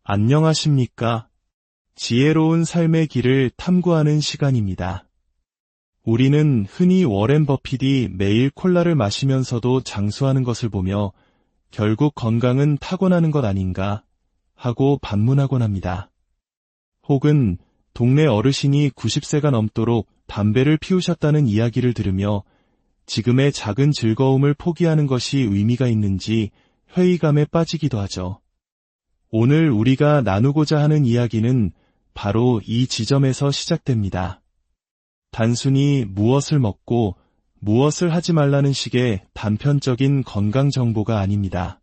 안녕하십니까? 지혜로운 삶의 길을 탐구하는 시간입니다. 우리는 흔히 워렌 버핏이 매일 콜라를 마시면서도 장수하는 것을 보며 결국 건강은 타고나는 것 아닌가 하고 반문하곤 합니다. 혹은 동네 어르신이 90세가 넘도록 담배를 피우셨다는 이야기를 들으며 지금의 작은 즐거움을 포기하는 것이 의미가 있는지 회의감에 빠지기도 하죠. 오늘 우리가 나누고자 하는 이야기는 바로 이 지점에서 시작됩니다. 단순히 무엇을 먹고 무엇을 하지 말라는 식의 단편적인 건강 정보가 아닙니다.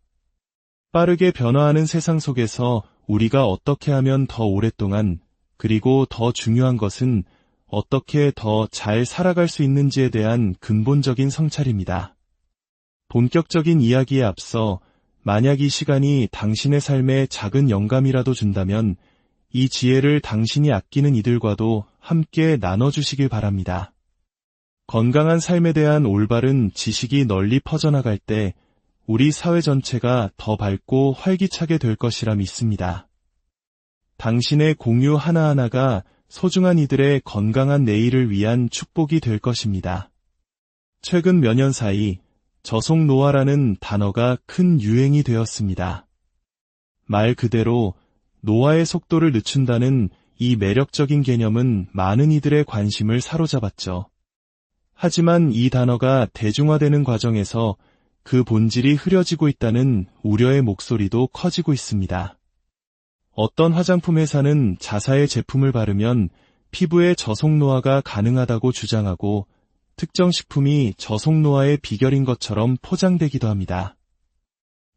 빠르게 변화하는 세상 속에서 우리가 어떻게 하면 더 오랫동안, 그리고 더 중요한 것은 어떻게 더 잘 살아갈 수 있는지에 대한 근본적인 성찰입니다. 본격적인 이야기에 앞서 만약 이 시간이 당신의 삶에 작은 영감이라도 준다면 이 지혜를 당신이 아끼는 이들과도 함께 나눠주시길 바랍니다. 건강한 삶에 대한 올바른 지식이 널리 퍼져나갈 때 우리 사회 전체가 더 밝고 활기차게 될 것이라 믿습니다. 당신의 공유 하나하나가 소중한 이들의 건강한 내일을 위한 축복이 될 것입니다. 최근 몇 년 사이 저속노화라는 단어가 큰 유행이 되었습니다. 말 그대로 노화의 속도를 늦춘다는 이 매력적인 개념은 많은 이들의 관심을 사로잡았죠. 하지만 이 단어가 대중화되는 과정에서 그 본질이 흐려지고 있다는 우려의 목소리도 커지고 있습니다. 어떤 화장품 회사는 자사의 제품을 바르면 피부의 저속노화가 가능하다고 주장하고 특정 식품이 저속노화의 비결인 것처럼 포장되기도 합니다.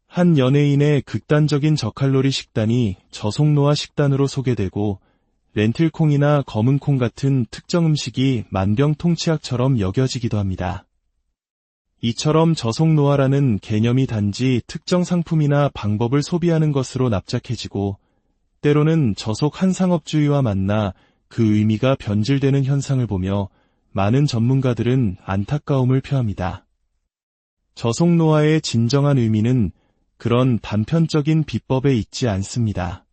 한 연예인의 극단적인 저칼로리 식단이 저속노화 식단으로 소개되고 렌틸콩이나 검은콩 같은 특정 음식이 만병통치약처럼 여겨지기도 합니다. 이처럼 저속노화라는 개념이 단지 특정 상품이나 방법을 소비하는 것으로 납작해지고 때로는 저속 한상업주의와 만나 그 의미가 변질되는 현상을 보며 많은 전문가들은 안타까움을 표합니다. 저속노화의 진정한 의미는 그런 단편적인 비법에 있지 않습니다.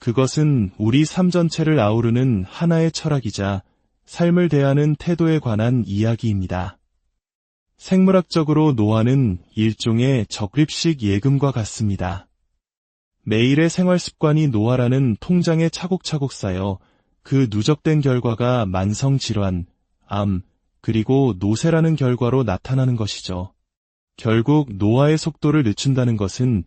그것은 우리 삶 전체를 아우르는 하나의 철학이자 삶을 대하는 태도에 관한 이야기입니다. 생물학적으로 노화는 일종의 적립식 예금과 같습니다. 매일의 생활 습관이 노화라는 통장에 차곡차곡 쌓여 그 누적된 결과가 만성질환, 암, 그리고 노쇠라는 결과로 나타나는 것이죠. 결국 노화의 속도를 늦춘다는 것은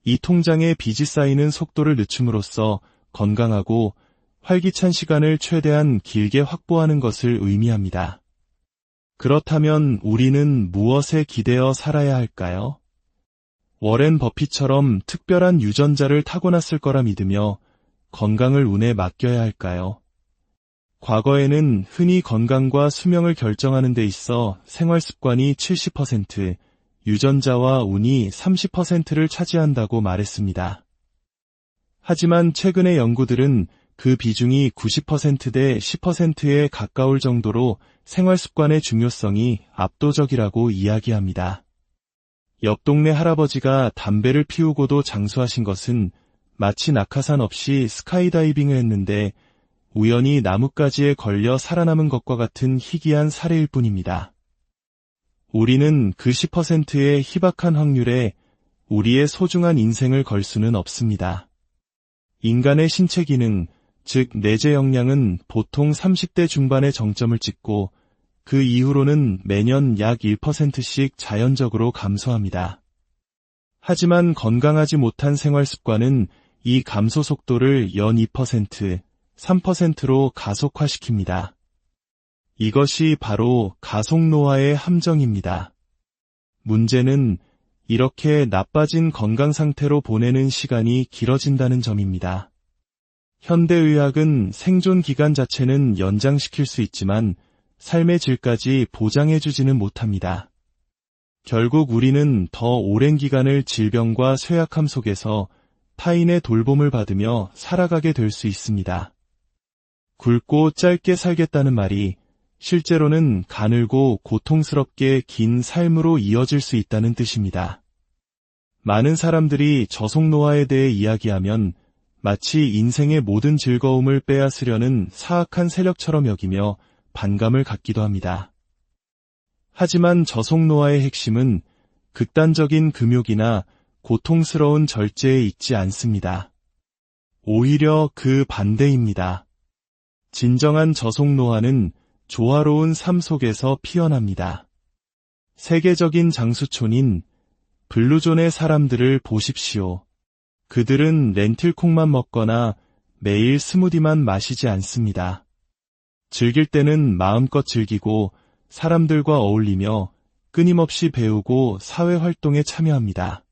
이 통장에 빚이 쌓이는 속도를 늦춤으로써 건강하고 활기찬 시간을 최대한 길게 확보하는 것을 의미합니다. 그렇다면 우리는 무엇에 기대어 살아야 할까요? 워렌 버핏처럼 특별한 유전자를 타고났을 거라 믿으며 건강을 운에 맡겨야 할까요? 과거에는 흔히 건강과 수명을 결정하는 데 있어 생활 습관이 70%, 유전자와 운이 30%를 차지한다고 말했습니다. 하지만 최근의 연구들은 그 비중이 90%대 10%에 가까울 정도로 생활 습관의 중요성이 압도적이라고 이야기합니다. 옆 동네 할아버지가 담배를 피우고도 장수하신 것은 마치 낙하산 없이 스카이다이빙을 했는데 우연히 나뭇가지에 걸려 살아남은 것과 같은 희귀한 사례일 뿐입니다. 우리는 그 10%의 희박한 확률에 우리의 소중한 인생을 걸 수는 없습니다. 인간의 신체 기능, 즉 내재 역량은 보통 30대 중반의 정점을 찍고 그 이후로는 매년 약 1%씩 자연적으로 감소합니다. 하지만 건강하지 못한 생활 습관은 이 감소 속도를 연 2%, 3%로 가속화시킵니다. 이것이 바로 가속노화의 함정입니다. 문제는 이렇게 나빠진 건강 상태로 보내는 시간이 길어진다는 점입니다. 현대의학은 생존 기간 자체는 연장시킬 수 있지만 삶의 질까지 보장해주지는 못합니다. 결국 우리는 더 오랜 기간을 질병과 쇠약함 속에서 타인의 돌봄을 받으며 살아가게 될 수 있습니다. 굵고 짧게 살겠다는 말이 실제로는 가늘고 고통스럽게 긴 삶으로 이어질 수 있다는 뜻입니다. 많은 사람들이 저속노화에 대해 이야기하면 마치 인생의 모든 즐거움을 빼앗으려는 사악한 세력처럼 여기며 반감을 갖기도 합니다. 하지만 저속노화의 핵심은 극단적인 금욕이나 고통스러운 절제에 있지 않습니다. 오히려 그 반대입니다. 진정한 저속노화는 조화로운 삶 속에서 피어납니다. 세계적인 장수촌인 블루존의 사람들을 보십시오. 그들은 렌틸콩만 먹거나 매일 스무디만 마시지 않습니다. 즐길 때는 마음껏 즐기고 사람들과 어울리며 끊임없이 배우고 사회활동에 참여합니다.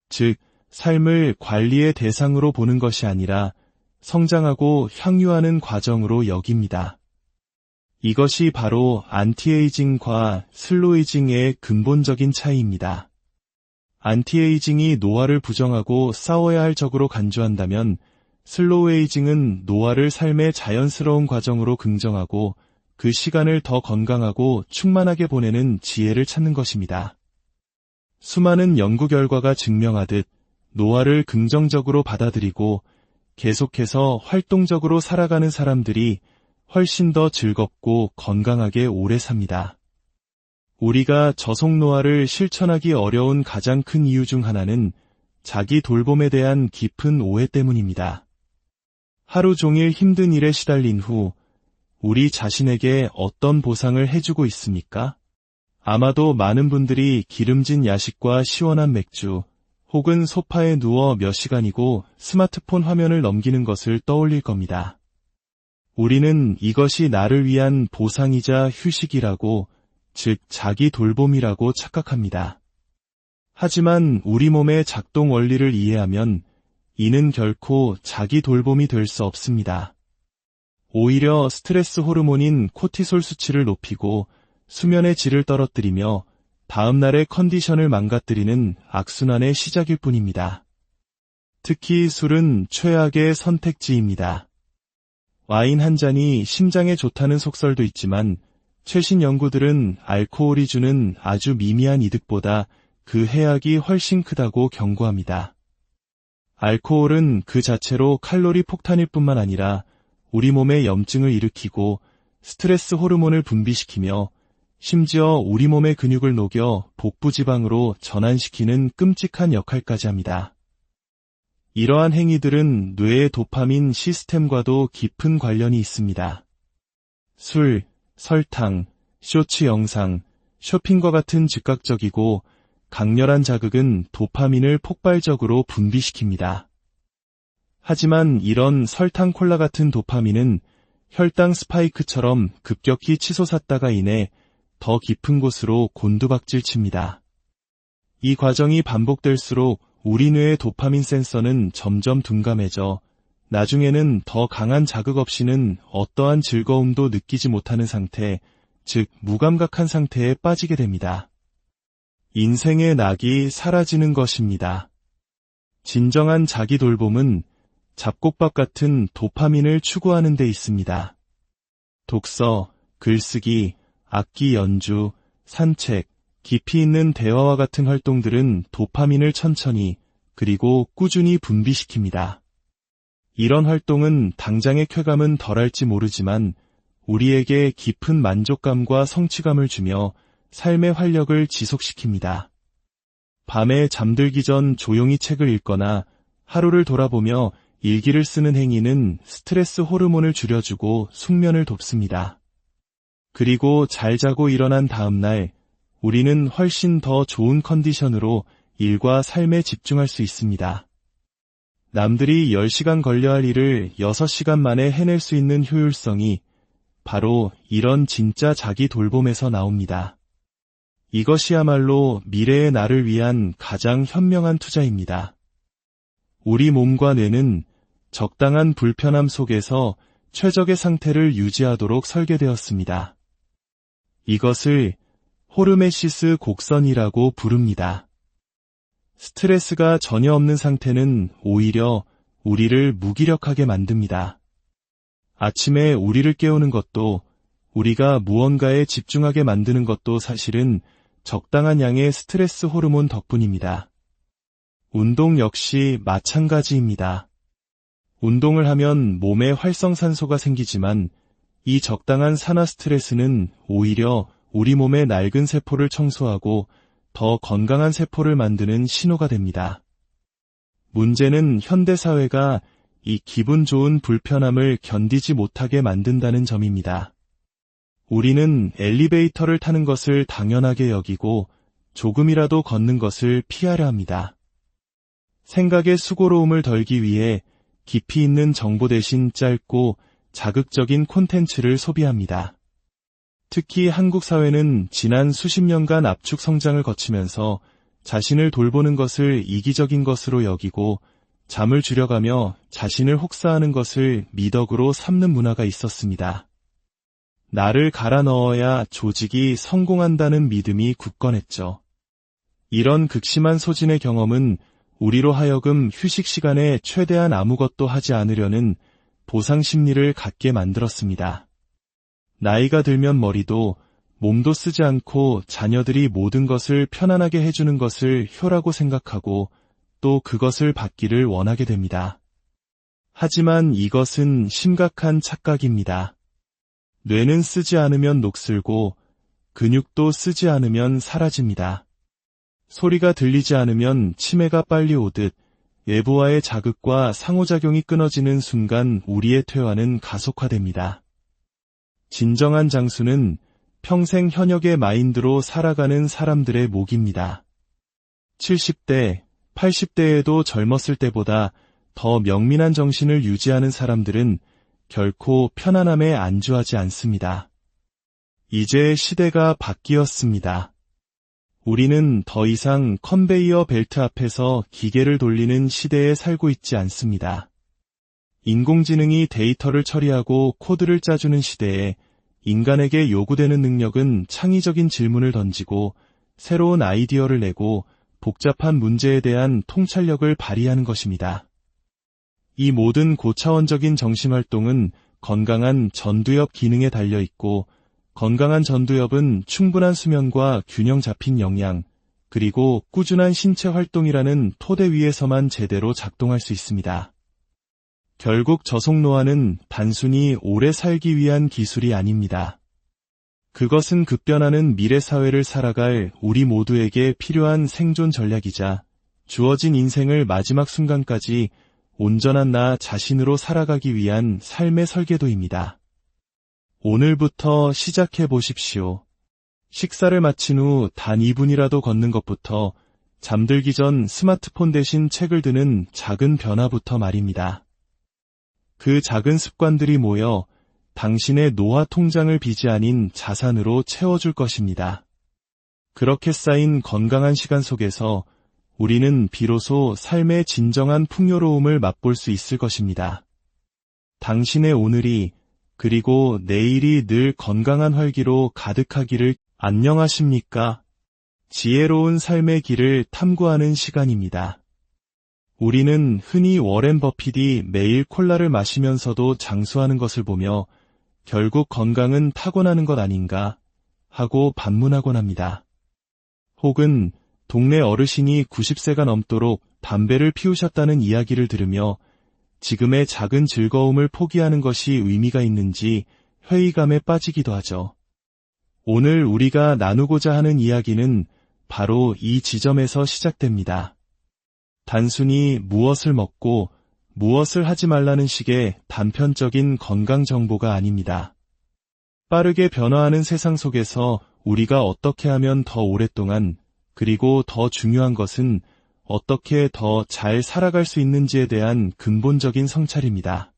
즉, 삶을 관리의 대상으로 보는 것이 아니라 성장하고 향유하는 과정으로 여깁니다. 이것이 바로 안티에이징과 슬로에이징의 근본적인 차이입니다. 안티에이징이 노화를 부정하고 싸워야 할 적으로 간주한다면 슬로우에이징은 노화를 삶의 자연스러운 과정으로 긍정하고 그 시간을 더 건강하고 충만하게 보내는 지혜를 찾는 것입니다. 수많은 연구 결과가 증명하듯 노화를 긍정적으로 받아들이고 계속해서 활동적으로 살아가는 사람들이 훨씬 더 즐겁고 건강하게 오래 삽니다. 우리가 저속노화를 실천하기 어려운 가장 큰 이유 중 하나는 자기 돌봄에 대한 깊은 오해 때문입니다. 하루 종일 힘든 일에 시달린 후 우리 자신에게 어떤 보상을 해주고 있습니까? 아마도 많은 분들이 기름진 야식과 시원한 맥주, 혹은 소파에 누워 몇 시간이고 스마트폰 화면을 넘기는 것을 떠올릴 겁니다. 우리는 이것이 나를 위한 보상이자 휴식이라고, 즉 자기 돌봄이라고 착각합니다. 하지만 우리 몸의 작동 원리를 이해하면 이는 결코 자기 돌봄이 될 수 없습니다. 오히려 스트레스 호르몬인 코티솔 수치를 높이고 수면의 질을 떨어뜨리며 다음날의 컨디션을 망가뜨리는 악순환의 시작일 뿐입니다. 특히 술은 최악의 선택지입니다. 와인 한 잔이 심장에 좋다는 속설도 있지만 최신 연구들은 알코올이 주는 아주 미미한 이득보다 그 해악이 훨씬 크다고 경고합니다. 알코올은 그 자체로 칼로리 폭탄일 뿐만 아니라 우리 몸에 염증을 일으키고 스트레스 호르몬을 분비시키며 심지어 우리 몸의 근육을 녹여 복부지방으로 전환시키는 끔찍한 역할까지 합니다. 이러한 행위들은 뇌의 도파민 시스템과도 깊은 관련이 있습니다. 술, 설탕, 쇼츠 영상, 쇼핑과 같은 즉각적이고 강렬한 자극은 도파민을 폭발적으로 분비시킵니다. 하지만 이런 설탕 콜라 같은 도파민은 혈당 스파이크처럼 급격히 치솟았다가 인해 더 깊은 곳으로 곤두박질 칩니다. 이 과정이 반복될수록 우리 뇌의 도파민 센서는 점점 둔감해져 나중에는 더 강한 자극 없이는 어떠한 즐거움도 느끼지 못하는 상태, 즉 무감각한 상태에 빠지게 됩니다. 인생의 낙이 사라지는 것입니다. 진정한 자기 돌봄은 잡곡밥 같은 도파민을 추구하는 데 있습니다. 독서, 글쓰기, 악기 연주, 산책, 깊이 있는 대화와 같은 활동들은 도파민을 천천히 그리고 꾸준히 분비시킵니다. 이런 활동은 당장의 쾌감은 덜할지 모르지만 우리에게 깊은 만족감과 성취감을 주며 삶의 활력을 지속시킵니다. 밤에 잠들기 전 조용히 책을 읽거나 하루를 돌아보며 일기를 쓰는 행위는 스트레스 호르몬을 줄여주고 숙면을 돕습니다. 그리고 잘 자고 일어난 다음 날 우리는 훨씬 더 좋은 컨디션으로 일과 삶에 집중할 수 있습니다. 남들이 10시간 걸려 할 일을 6시간 만에 해낼 수 있는 효율성이 바로 이런 진짜 자기 돌봄에서 나옵니다. 이것이야말로 미래의 나를 위한 가장 현명한 투자입니다. 우리 몸과 뇌는 적당한 불편함 속에서 최적의 상태를 유지하도록 설계되었습니다. 이것을 호르메시스 곡선이라고 부릅니다. 스트레스가 전혀 없는 상태는 오히려 우리를 무기력하게 만듭니다. 아침에 우리를 깨우는 것도 우리가 무언가에 집중하게 만드는 것도 사실은 적당한 양의 스트레스 호르몬 덕분입니다. 운동 역시 마찬가지입니다. 운동을 하면 몸에 활성산소가 생기지만 이 적당한 산화 스트레스는 오히려 우리 몸의 낡은 세포를 청소하고 더 건강한 세포를 만드는 신호가 됩니다. 문제는 현대사회가 이 기분 좋은 불편함을 견디지 못하게 만든다는 점입니다. 우리는 엘리베이터를 타는 것을 당연하게 여기고 조금이라도 걷는 것을 피하려 합니다. 생각의 수고로움을 덜기 위해 깊이 있는 정보 대신 짧고 자극적인 콘텐츠를 소비합니다. 특히 한국 사회는 지난 수십 년간 압축 성장을 거치면서 자신을 돌보는 것을 이기적인 것으로 여기고 잠을 줄여가며 자신을 혹사하는 것을 미덕으로 삼는 문화가 있었습니다. 나를 갈아 넣어야 조직이 성공한다는 믿음이 굳건했죠. 이런 극심한 소진의 경험은 우리로 하여금 휴식 시간에 최대한 아무것도 하지 않으려는 보상 심리를 갖게 만들었습니다. 나이가 들면 머리도 몸도 쓰지 않고 자녀들이 모든 것을 편안하게 해주는 것을 효라고 생각하고 또 그것을 받기를 원하게 됩니다. 하지만 이것은 심각한 착각입니다. 뇌는 쓰지 않으면 녹슬고 근육도 쓰지 않으면 사라집니다. 소리가 들리지 않으면 치매가 빨리 오듯 외부와의 자극과 상호작용이 끊어지는 순간 우리의 퇴화는 가속화됩니다. 진정한 장수는 평생 현역의 마인드로 살아가는 사람들의 목입니다. 70대, 80대에도 젊었을 때보다 더 명민한 정신을 유지하는 사람들은 결코 편안함에 안주하지 않습니다. 이제 시대가 바뀌었습니다. 우리는 더 이상 컨베이어 벨트 앞에서 기계를 돌리는 시대에 살고 있지 않습니다. 인공지능이 데이터를 처리하고 코드를 짜주는 시대에 인간에게 요구되는 능력은 창의적인 질문을 던지고 새로운 아이디어를 내고 복잡한 문제에 대한 통찰력을 발휘하는 것입니다. 이 모든 고차원적인 정신활동은 건강한 전두엽 기능에 달려있고 건강한 전두엽은 충분한 수면과 균형 잡힌 영양, 그리고 꾸준한 신체 활동이라는 토대 위에서만 제대로 작동할 수 있습니다. 결국 저속노화는 단순히 오래 살기 위한 기술이 아닙니다. 그것은 급변하는 미래 사회를 살아갈 우리 모두에게 필요한 생존 전략이자 주어진 인생을 마지막 순간까지 온전한 나 자신으로 살아가기 위한 삶의 설계도입니다. 오늘부터 시작해 보십시오. 식사를 마친 후 단 2분이라도 걷는 것부터 잠들기 전 스마트폰 대신 책을 드는 작은 변화부터 말입니다. 그 작은 습관들이 모여 당신의 노화 통장을 빚이 아닌 자산으로 채워줄 것입니다. 그렇게 쌓인 건강한 시간 속에서 우리는 비로소 삶의 진정한 풍요로움을 맛볼 수 있을 것입니다. 당신의 오늘이 그리고 내일이 늘 건강한 활기로 가득하기를. 안녕하십니까? 지혜로운 삶의 길을 탐구하는 시간입니다. 우리는 흔히 워렌 버핏이 매일 콜라를 마시면서도 장수하는 것을 보며 결국 건강은 타고나는 것 아닌가 하고 반문하곤 합니다. 혹은 동네 어르신이 90세가 넘도록 담배를 피우셨다는 이야기를 들으며 지금의 작은 즐거움을 포기하는 것이 의미가 있는지 회의감에 빠지기도 하죠. 오늘 우리가 나누고자 하는 이야기는 바로 이 지점에서 시작됩니다. 단순히 무엇을 먹고 무엇을 하지 말라는 식의 단편적인 건강 정보가 아닙니다. 빠르게 변화하는 세상 속에서 우리가 어떻게 하면 더 오랫동안, 그리고 더 중요한 것은 어떻게 더 잘 살아갈 수 있는지에 대한 근본적인 성찰입니다.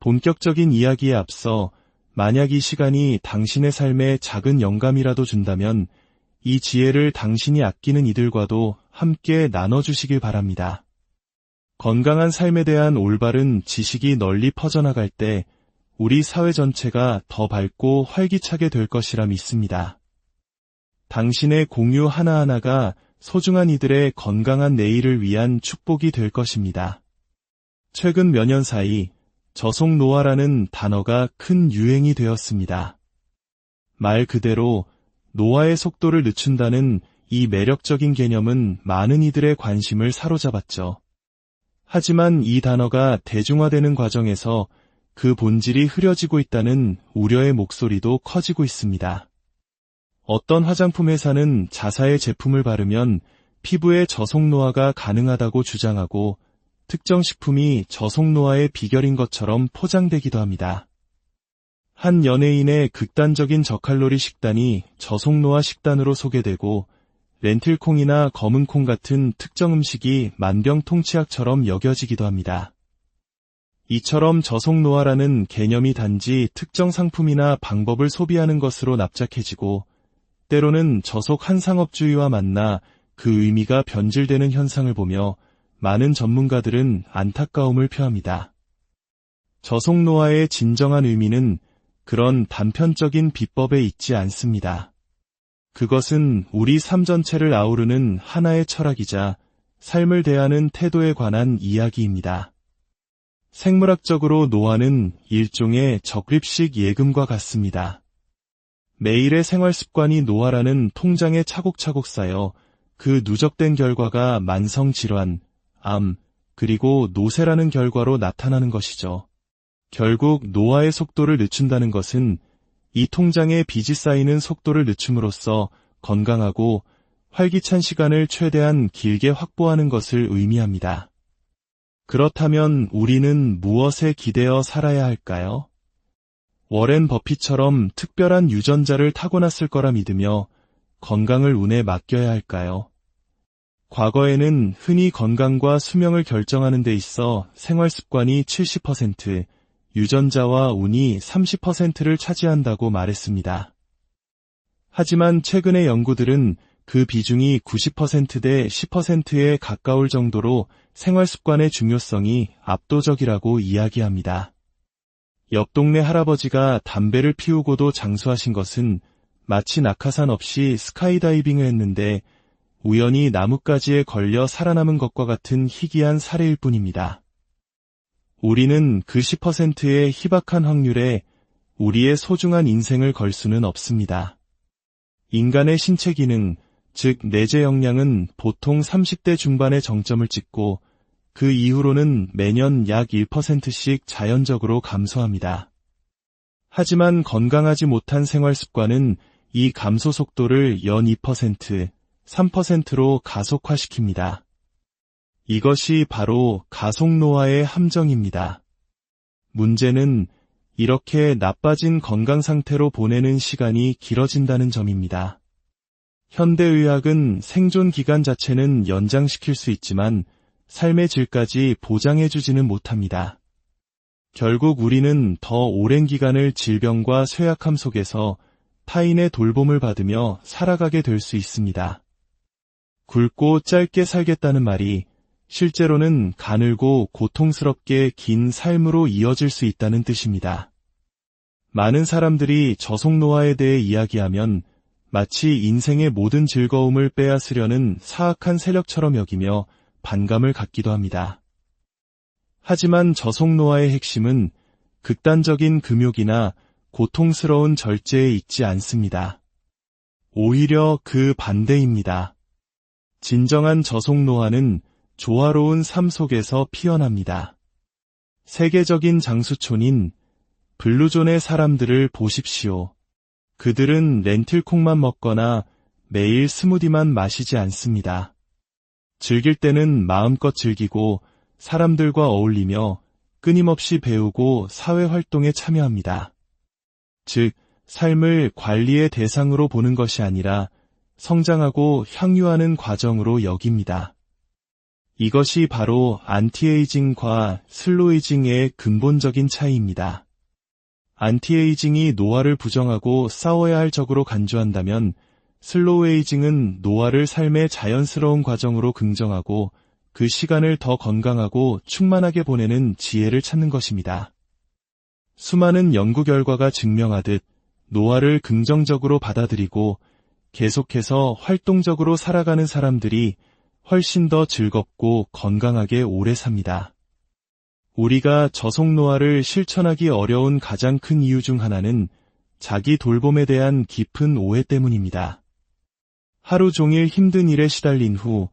본격적인 이야기에 앞서 만약 이 시간이 당신의 삶에 작은 영감이라도 준다면 이 지혜를 당신이 아끼는 이들과도 함께 나눠주시길 바랍니다. 건강한 삶에 대한 올바른 지식이 널리 퍼져나갈 때 우리 사회 전체가 더 밝고 활기차게 될 것이라 믿습니다. 당신의 공유 하나하나가 소중한 이들의 건강한 내일을 위한 축복이 될 것입니다. 최근 몇 년 사이 저속노화라는 단어가 큰 유행이 되었습니다. 말 그대로 노화의 속도를 늦춘다는 이 매력적인 개념은 많은 이들의 관심을 사로잡았죠. 하지만 이 단어가 대중화되는 과정에서 그 본질이 흐려지고 있다는 우려의 목소리도 커지고 있습니다. 어떤 화장품 회사는 자사의 제품을 바르면 피부의 저속노화가 가능하다고 주장하고 특정 식품이 저속노화의 비결인 것처럼 포장되기도 합니다. 한 연예인의 극단적인 저칼로리 식단이 저속노화 식단으로 소개되고 렌틸콩이나 검은콩 같은 특정 음식이 만병통치약처럼 여겨지기도 합니다. 이처럼 저속노화라는 개념이 단지 특정 상품이나 방법을 소비하는 것으로 납작해지고 때로는 저속 한상업주의와 만나 그 의미가 변질되는 현상을 보며 많은 전문가들은 안타까움을 표합니다. 저속노화의 진정한 의미는 그런 단편적인 비법에 있지 않습니다. 그것은 우리 삶 전체를 아우르는 하나의 철학이자 삶을 대하는 태도에 관한 이야기입니다. 생물학적으로 노화는 일종의 적립식 예금과 같습니다. 매일의 생활습관이 노화라는 통장에 차곡차곡 쌓여 그 누적된 결과가 만성질환, 암, 그리고 노쇠라는 결과로 나타나는 것이죠. 결국 노화의 속도를 늦춘다는 것은 이 통장에 빚이 쌓이는 속도를 늦춤으로써 건강하고 활기찬 시간을 최대한 길게 확보하는 것을 의미합니다. 그렇다면 우리는 무엇에 기대어 살아야 할까요? 워렌 버핏처럼 특별한 유전자를 타고났을 거라 믿으며 건강을 운에 맡겨야 할까요? 과거에는 흔히 건강과 수명을 결정하는 데 있어 생활습관이 70%, 유전자와 운이 30%를 차지한다고 말했습니다. 하지만 최근의 연구들은 그 비중이 90% 대 10%에 가까울 정도로 생활습관의 중요성이 압도적이라고 이야기합니다. 옆 동네 할아버지가 담배를 피우고도 장수하신 것은 마치 낙하산 없이 스카이다이빙을 했는데 우연히 나뭇가지에 걸려 살아남은 것과 같은 희귀한 사례일 뿐입니다. 우리는 그 10%의 희박한 확률에 우리의 소중한 인생을 걸 수는 없습니다. 인간의 신체 기능, 즉 내재 역량은 보통 30대 중반의 정점을 찍고 그 이후로는 매년 약 1%씩 자연적으로 감소합니다. 하지만 건강하지 못한 생활 습관은 이 감소 속도를 연 2%, 3%로 가속화시킵니다. 이것이 바로 가속노화의 함정입니다. 문제는 이렇게 나빠진 건강 상태로 보내는 시간이 길어진다는 점입니다. 현대의학은 생존 기간 자체는 연장시킬 수 있지만 삶의 질까지 보장해주지는 못합니다. 결국 우리는 더 오랜 기간을 질병과 쇠약함 속에서 타인의 돌봄을 받으며 살아가게 될 수 있습니다. 굵고 짧게 살겠다는 말이 실제로는 가늘고 고통스럽게 긴 삶으로 이어질 수 있다는 뜻입니다. 많은 사람들이 저속노화에 대해 이야기하면 마치 인생의 모든 즐거움을 빼앗으려는 사악한 세력처럼 여기며 반감을 갖기도 합니다. 하지만 저속노화의 핵심은 극단적인 금욕이나 고통스러운 절제에 있지 않습니다. 오히려 그 반대입니다. 진정한 저속노화는 조화로운 삶 속에서 피어납니다. 세계적인 장수촌인 블루존의 사람들을 보십시오. 그들은 렌틸콩만 먹거나 매일 스무디만 마시지 않습니다. 즐길 때는 마음껏 즐기고 사람들과 어울리며 끊임없이 배우고 사회활동에 참여합니다. 즉, 삶을 관리의 대상으로 보는 것이 아니라 성장하고 향유하는 과정으로 여깁니다. 이것이 바로 안티에이징과 슬로에이징의 근본적인 차이입니다. 안티에이징이 노화를 부정하고 싸워야 할 적으로 간주한다면 슬로우에이징은 노화를 삶의 자연스러운 과정으로 긍정하고 그 시간을 더 건강하고 충만하게 보내는 지혜를 찾는 것입니다. 수많은 연구 결과가 증명하듯 노화를 긍정적으로 받아들이고 계속해서 활동적으로 살아가는 사람들이 훨씬 더 즐겁고 건강하게 오래 삽니다. 우리가 저속노화를 실천하기 어려운 가장 큰 이유 중 하나는 자기 돌봄에 대한 깊은 오해 때문입니다. 하루 종일 힘든 일에 시달린 후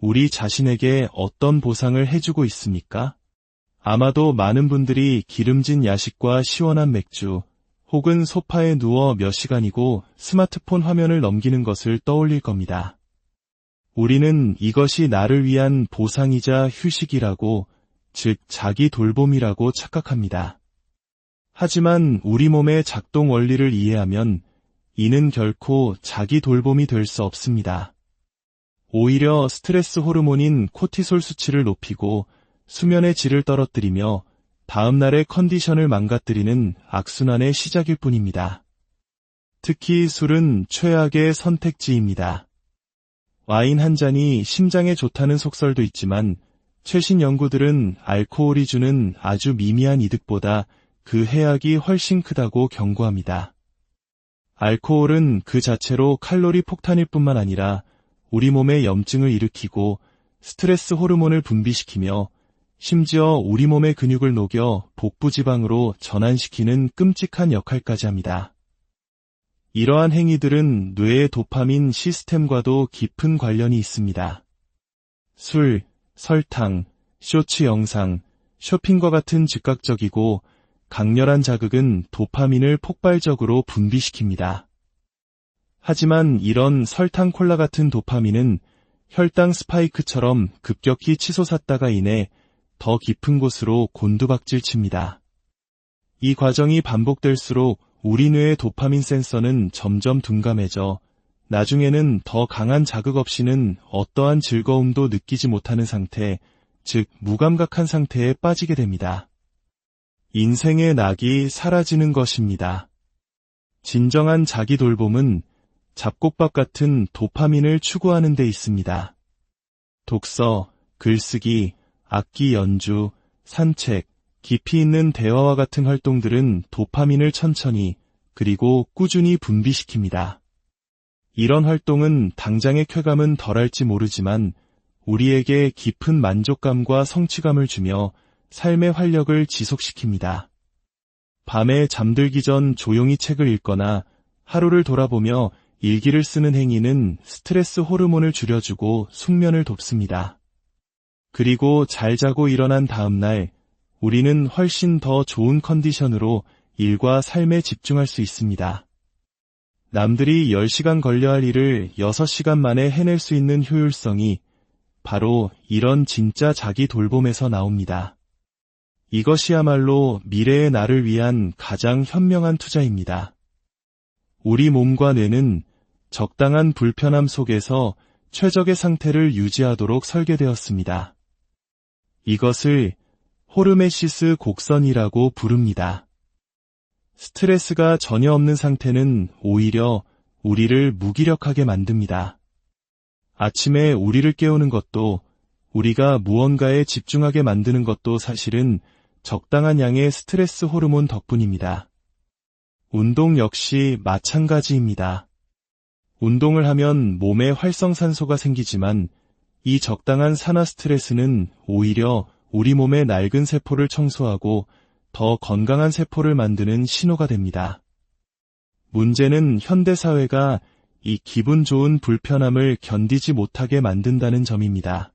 우리 자신에게 어떤 보상을 해주고 있습니까? 아마도 많은 분들이 기름진 야식과 시원한 맥주, 혹은 소파에 누워 몇 시간이고 스마트폰 화면을 넘기는 것을 떠올릴 겁니다. 우리는 이것이 나를 위한 보상이자 휴식이라고, 즉 자기 돌봄이라고 착각합니다. 하지만 우리 몸의 작동 원리를 이해하면 이는 결코 자기 돌봄이 될 수 없습니다. 오히려 스트레스 호르몬인 코티솔 수치를 높이고 수면의 질을 떨어뜨리며 다음날의 컨디션을 망가뜨리는 악순환의 시작일 뿐입니다. 특히 술은 최악의 선택지입니다. 와인 한 잔이 심장에 좋다는 속설도 있지만 최신 연구들은 알코올이 주는 아주 미미한 이득보다 그 해악이 훨씬 크다고 경고합니다. 알코올은 그 자체로 칼로리 폭탄일 뿐만 아니라 우리 몸에 염증을 일으키고 스트레스 호르몬을 분비시키며 심지어 우리 몸의 근육을 녹여 복부지방으로 전환시키는 끔찍한 역할까지 합니다. 이러한 행위들은 뇌의 도파민 시스템과도 깊은 관련이 있습니다. 술, 설탕, 쇼츠 영상, 쇼핑과 같은 즉각적이고 강렬한 자극은 도파민을 폭발적으로 분비시킵니다. 하지만 이런 설탕 콜라 같은 도파민은 혈당 스파이크처럼 급격히 치솟았다가 인해 더 깊은 곳으로 곤두박질 칩니다. 이 과정이 반복될수록 우리 뇌의 도파민 센서는 점점 둔감해져 나중에는 더 강한 자극 없이는 어떠한 즐거움도 느끼지 못하는 상태, 즉 무감각한 상태에 빠지게 됩니다. 인생의 낙이 사라지는 것입니다. 진정한 자기 돌봄은 잡곡밥 같은 도파민을 추구하는 데 있습니다. 독서, 글쓰기, 악기 연주, 산책, 깊이 있는 대화와 같은 활동들은 도파민을 천천히 그리고 꾸준히 분비시킵니다. 이런 활동은 당장의 쾌감은 덜할지 모르지만 우리에게 깊은 만족감과 성취감을 주며 삶의 활력을 지속시킵니다. 밤에 잠들기 전 조용히 책을 읽거나 하루를 돌아보며 일기를 쓰는 행위는 스트레스 호르몬을 줄여주고 숙면을 돕습니다. 그리고 잘 자고 일어난 다음 날 우리는 훨씬 더 좋은 컨디션으로 일과 삶에 집중할 수 있습니다. 남들이 10시간 걸려 할 일을 6시간 만에 해낼 수 있는 효율성이 바로 이런 진짜 자기 돌봄에서 나옵니다. 이것이야말로 미래의 나를 위한 가장 현명한 투자입니다. 우리 몸과 뇌는 적당한 불편함 속에서 최적의 상태를 유지하도록 설계되었습니다. 이것을 호르메시스 곡선이라고 부릅니다. 스트레스가 전혀 없는 상태는 오히려 우리를 무기력하게 만듭니다. 아침에 우리를 깨우는 것도 우리가 무언가에 집중하게 만드는 것도 사실은 적당한 양의 스트레스 호르몬 덕분입니다. 운동 역시 마찬가지입니다. 운동을 하면 몸에 활성산소가 생기지만 이 적당한 산화 스트레스는 오히려 우리 몸의 낡은 세포를 청소하고 더 건강한 세포를 만드는 신호가 됩니다. 문제는 현대사회가 이 기분 좋은 불편함을 견디지 못하게 만든다는 점입니다.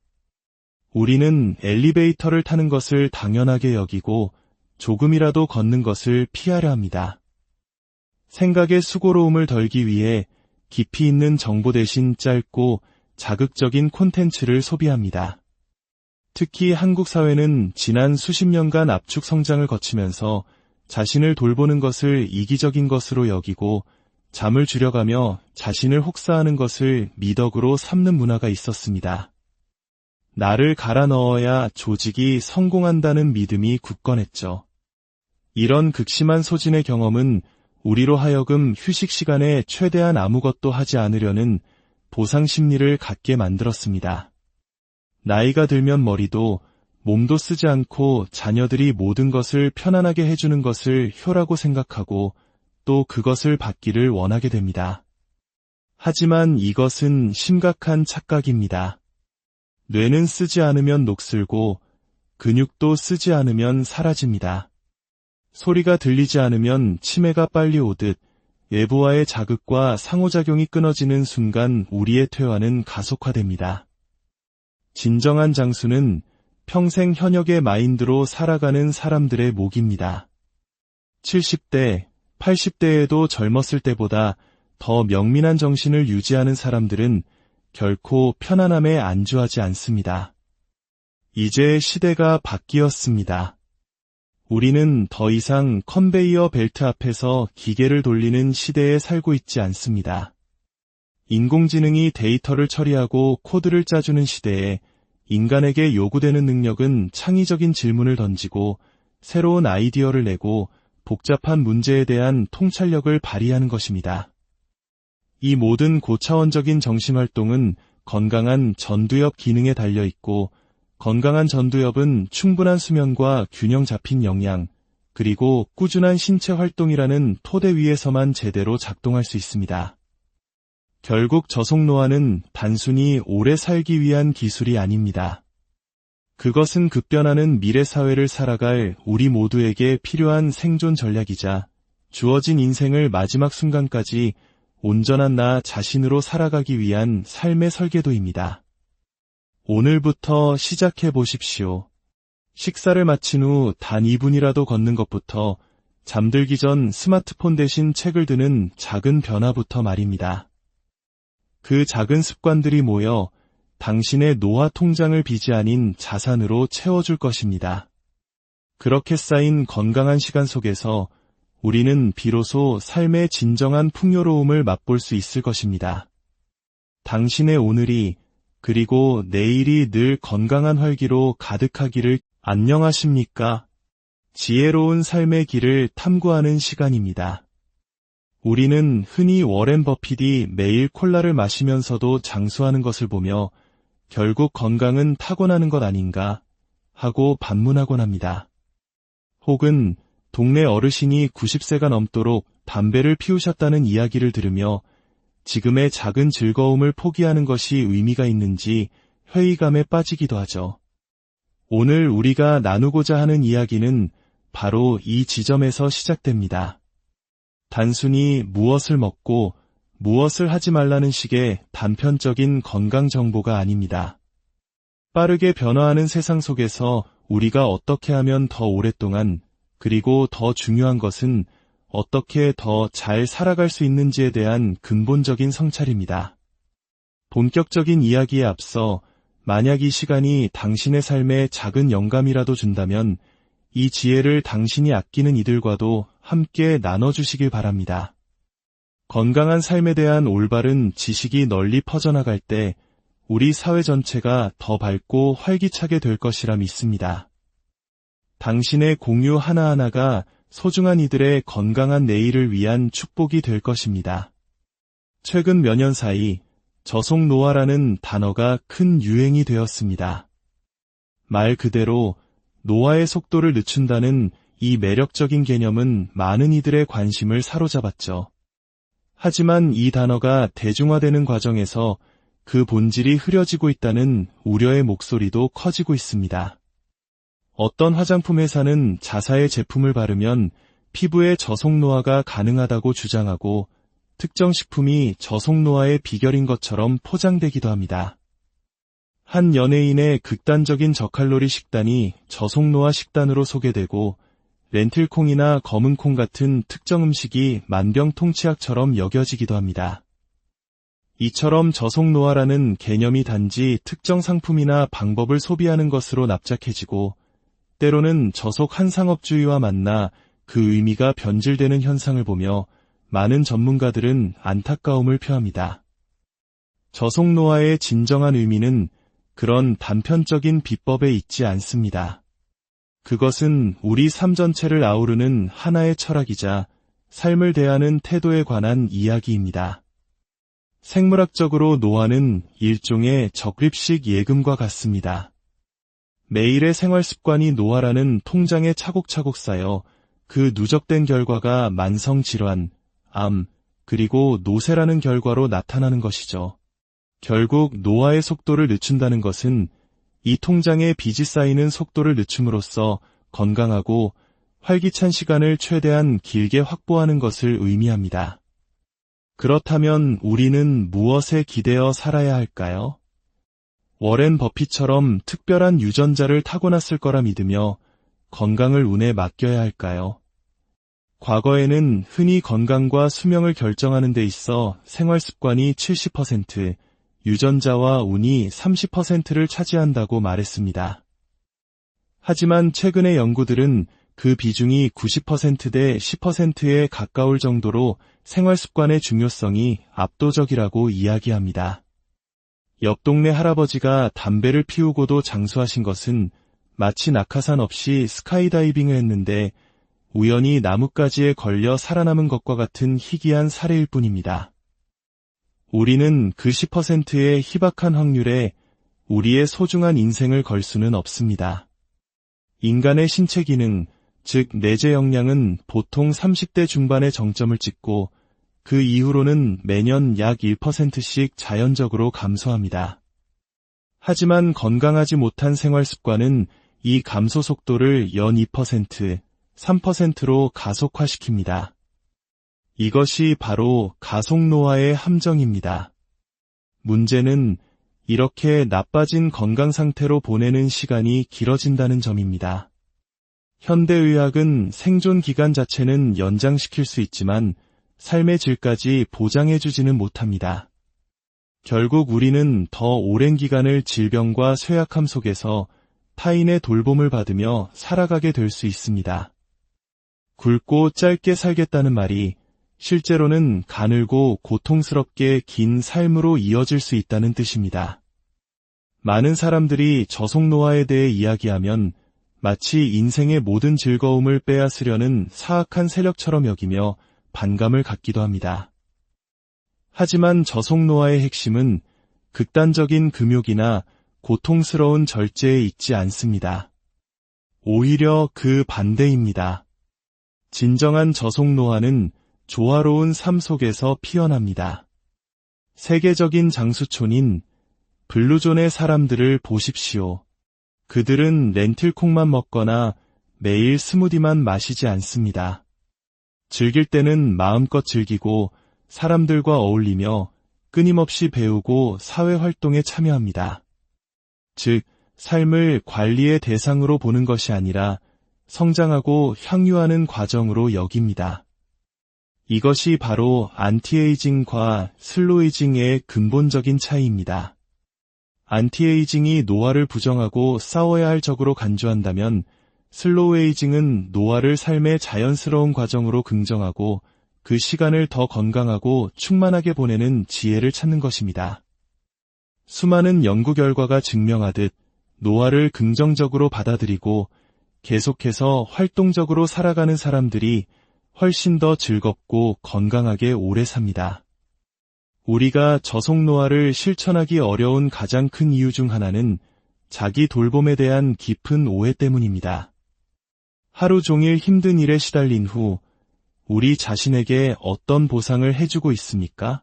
우리는 엘리베이터를 타는 것을 당연하게 여기고 조금이라도 걷는 것을 피하려 합니다. 생각의 수고로움을 덜기 위해 깊이 있는 정보 대신 짧고 자극적인 콘텐츠를 소비합니다. 특히 한국 사회는 지난 수십 년간 압축 성장을 거치면서 자신을 돌보는 것을 이기적인 것으로 여기고 잠을 줄여가며 자신을 혹사하는 것을 미덕으로 삼는 문화가 있었습니다. 나를 갈아 넣어야 조직이 성공한다는 믿음이 굳건했죠. 이런 극심한 소진의 경험은 우리로 하여금 휴식 시간에 최대한 아무것도 하지 않으려는 보상 심리를 갖게 만들었습니다. 나이가 들면 머리도 몸도 쓰지 않고 자녀들이 모든 것을 편안하게 해주는 것을 효라고 생각하고 또 그것을 받기를 원하게 됩니다. 하지만 이것은 심각한 착각입니다. 뇌는 쓰지 않으면 녹슬고 근육도 쓰지 않으면 사라집니다. 소리가 들리지 않으면 치매가 빨리 오듯 외부와의 자극과 상호작용이 끊어지는 순간 우리의 퇴화는 가속화됩니다. 진정한 장수는 평생 현역의 마인드로 살아가는 사람들의 목입니다. 70대, 80대에도 젊었을 때보다 더 명민한 정신을 유지하는 사람들은 결코 편안함에 안주하지 않습니다. 이제 시대가 바뀌었습니다. 우리는 더 이상 컨베이어 벨트 앞에서 기계를 돌리는 시대에 살고 있지 않습니다. 인공지능이 데이터를 처리하고 코드를 짜주는 시대에 인간에게 요구되는 능력은 창의적인 질문을 던지고 새로운 아이디어를 내고 복잡한 문제에 대한 통찰력을 발휘하는 것입니다. 이 모든 고차원적인 정신활동은 건강한 전두엽 기능에 달려있고, 건강한 전두엽은 충분한 수면과 균형 잡힌 영양, 그리고 꾸준한 신체 활동이라는 토대 위에서만 제대로 작동할 수 있습니다. 결국 저속노화는 단순히 오래 살기 위한 기술이 아닙니다. 그것은 급변하는 미래 사회를 살아갈 우리 모두에게 필요한 생존 전략이자 주어진 인생을 마지막 순간까지 온전한 나 자신으로 살아가기 위한 삶의 설계도입니다. 오늘부터 시작해 보십시오. 식사를 마친 후 단 2분이라도 걷는 것부터 잠들기 전 스마트폰 대신 책을 드는 작은 변화부터 말입니다. 그 작은 습관들이 모여 당신의 노화 통장을 빚이 아닌 자산으로 채워줄 것입니다. 그렇게 쌓인 건강한 시간 속에서 우리는 비로소 삶의 진정한 풍요로움을 맛볼 수 있을 것입니다. 당신의 오늘이 그리고 내일이 늘 건강한 활기로 가득하기를. 안녕하십니까? 지혜로운 삶의 길을 탐구하는 시간입니다. 우리는 흔히 워렌 버핏이 매일 콜라를 마시면서도 장수하는 것을 보며 결국 건강은 타고나는 것 아닌가 하고 반문하곤 합니다. 혹은 동네 어르신이 90세가 넘도록 담배를 피우셨다는 이야기를 들으며 지금의 작은 즐거움을 포기하는 것이 의미가 있는지 회의감에 빠지기도 하죠. 오늘 우리가 나누고자 하는 이야기는 바로 이 지점에서 시작됩니다. 단순히 무엇을 먹고 무엇을 하지 말라는 식의 단편적인 건강 정보가 아닙니다. 빠르게 변화하는 세상 속에서 우리가 어떻게 하면 더 오랫동안, 그리고 더 중요한 것은 어떻게 더 잘 살아갈 수 있는지에 대한 근본적인 성찰입니다. 본격적인 이야기에 앞서 만약 이 시간이 당신의 삶에 작은 영감이라도 준다면 이 지혜를 당신이 아끼는 이들과도 함께 나눠주시길 바랍니다. 건강한 삶에 대한 올바른 지식이 널리 퍼져나갈 때 우리 사회 전체가 더 밝고 활기차게 될 것이라 믿습니다. 당신의 공유 하나하나가 소중한 이들의 건강한 내일을 위한 축복이 될 것입니다. 최근 몇 년 사이 저속노화라는 단어가 큰 유행이 되었습니다. 말 그대로 노화의 속도를 늦춘다는 이 매력적인 개념은 많은 이들의 관심을 사로잡았죠. 하지만 이 단어가 대중화되는 과정에서 그 본질이 흐려지고 있다는 우려의 목소리도 커지고 있습니다. 어떤 화장품 회사는 자사의 제품을 바르면 피부의 저속노화가 가능하다고 주장하고 특정 식품이 저속노화의 비결인 것처럼 포장되기도 합니다. 한 연예인의 극단적인 저칼로리 식단이 저속노화 식단으로 소개되고 렌틸콩이나 검은콩 같은 특정 음식이 만병통치약처럼 여겨지기도 합니다. 이처럼 저속노화라는 개념이 단지 특정 상품이나 방법을 소비하는 것으로 납작해지고 때로는 저속 한상업주의와 만나 그 의미가 변질되는 현상을 보며 많은 전문가들은 안타까움을 표합니다. 저속노화의 진정한 의미는 그런 단편적인 비법에 있지 않습니다. 그것은 우리 삶 전체를 아우르는 하나의 철학이자 삶을 대하는 태도에 관한 이야기입니다. 생물학적으로 노화는 일종의 적립식 예금과 같습니다. 매일의 생활 습관이 노화라는 통장에 차곡차곡 쌓여 그 누적된 결과가 만성질환, 암, 그리고 노쇠라는 결과로 나타나는 것이죠. 결국 노화의 속도를 늦춘다는 것은 이 통장에 빚이 쌓이는 속도를 늦춤으로써 건강하고 활기찬 시간을 최대한 길게 확보하는 것을 의미합니다. 그렇다면 우리는 무엇에 기대어 살아야 할까요? 워렌 버핏처럼 특별한 유전자를 타고났을 거라 믿으며 건강을 운에 맡겨야 할까요? 과거에는 흔히 건강과 수명을 결정하는 데 있어 생활습관이 70%, 유전자와 운이 30%를 차지한다고 말했습니다. 하지만 최근의 연구들은 그 비중이 90%대 10%에 가까울 정도로 생활습관의 중요성이 압도적이라고 이야기합니다. 옆 동네 할아버지가 담배를 피우고도 장수하신 것은 마치 낙하산 없이 스카이다이빙을 했는데 우연히 나뭇가지에 걸려 살아남은 것과 같은 희귀한 사례일 뿐입니다. 우리는 그 10%의 희박한 확률에 우리의 소중한 인생을 걸 수는 없습니다. 인간의 신체 기능, 즉 내재 역량은 보통 30대 중반의 정점을 찍고 그 이후로는 매년 약 1%씩 자연적으로 감소합니다. 하지만 건강하지 못한 생활 습관은 이 감소 속도를 연 2%, 3%로 가속화시킵니다. 이것이 바로 가속노화의 함정입니다. 문제는 이렇게 나빠진 건강 상태로 보내는 시간이 길어진다는 점입니다. 현대의학은 생존 기간 자체는 연장시킬 수 있지만 삶의 질까지 보장해주지는 못합니다. 결국 우리는 더 오랜 기간을 질병과 쇠약함 속에서 타인의 돌봄을 받으며 살아가게 될 수 있습니다. 굵고 짧게 살겠다는 말이 실제로는 가늘고 고통스럽게 긴 삶으로 이어질 수 있다는 뜻입니다. 많은 사람들이 저속노화에 대해 이야기하면 마치 인생의 모든 즐거움을 빼앗으려는 사악한 세력처럼 여기며 반감을 갖기도 합니다. 하지만 저속노화의 핵심은 극단적인 금욕이나 고통스러운 절제에 있지 않습니다. 오히려 그 반대입니다. 진정한 저속노화는 조화로운 삶 속에서 피어납니다. 세계적인 장수촌인 블루존의 사람들을 보십시오. 그들은 렌틸콩만 먹거나 매일 스무디만 마시지 않습니다. 즐길 때는 마음껏 즐기고 사람들과 어울리며 끊임없이 배우고 사회활동에 참여합니다. 즉, 삶을 관리의 대상으로 보는 것이 아니라 성장하고 향유하는 과정으로 여깁니다. 이것이 바로 안티에이징과 슬로에이징의 근본적인 차이입니다. 안티에이징이 노화를 부정하고 싸워야 할 적으로 간주한다면 슬로우에이징은 노화를 삶의 자연스러운 과정으로 긍정하고 그 시간을 더 건강하고 충만하게 보내는 지혜를 찾는 것입니다. 수많은 연구 결과가 증명하듯 노화를 긍정적으로 받아들이고 계속해서 활동적으로 살아가는 사람들이 훨씬 더 즐겁고 건강하게 오래 삽니다. 우리가 저속노화를 실천하기 어려운 가장 큰 이유 중 하나는 자기 돌봄에 대한 깊은 오해 때문입니다. 하루 종일 힘든 일에 시달린 후 우리 자신에게 어떤 보상을 해주고 있습니까?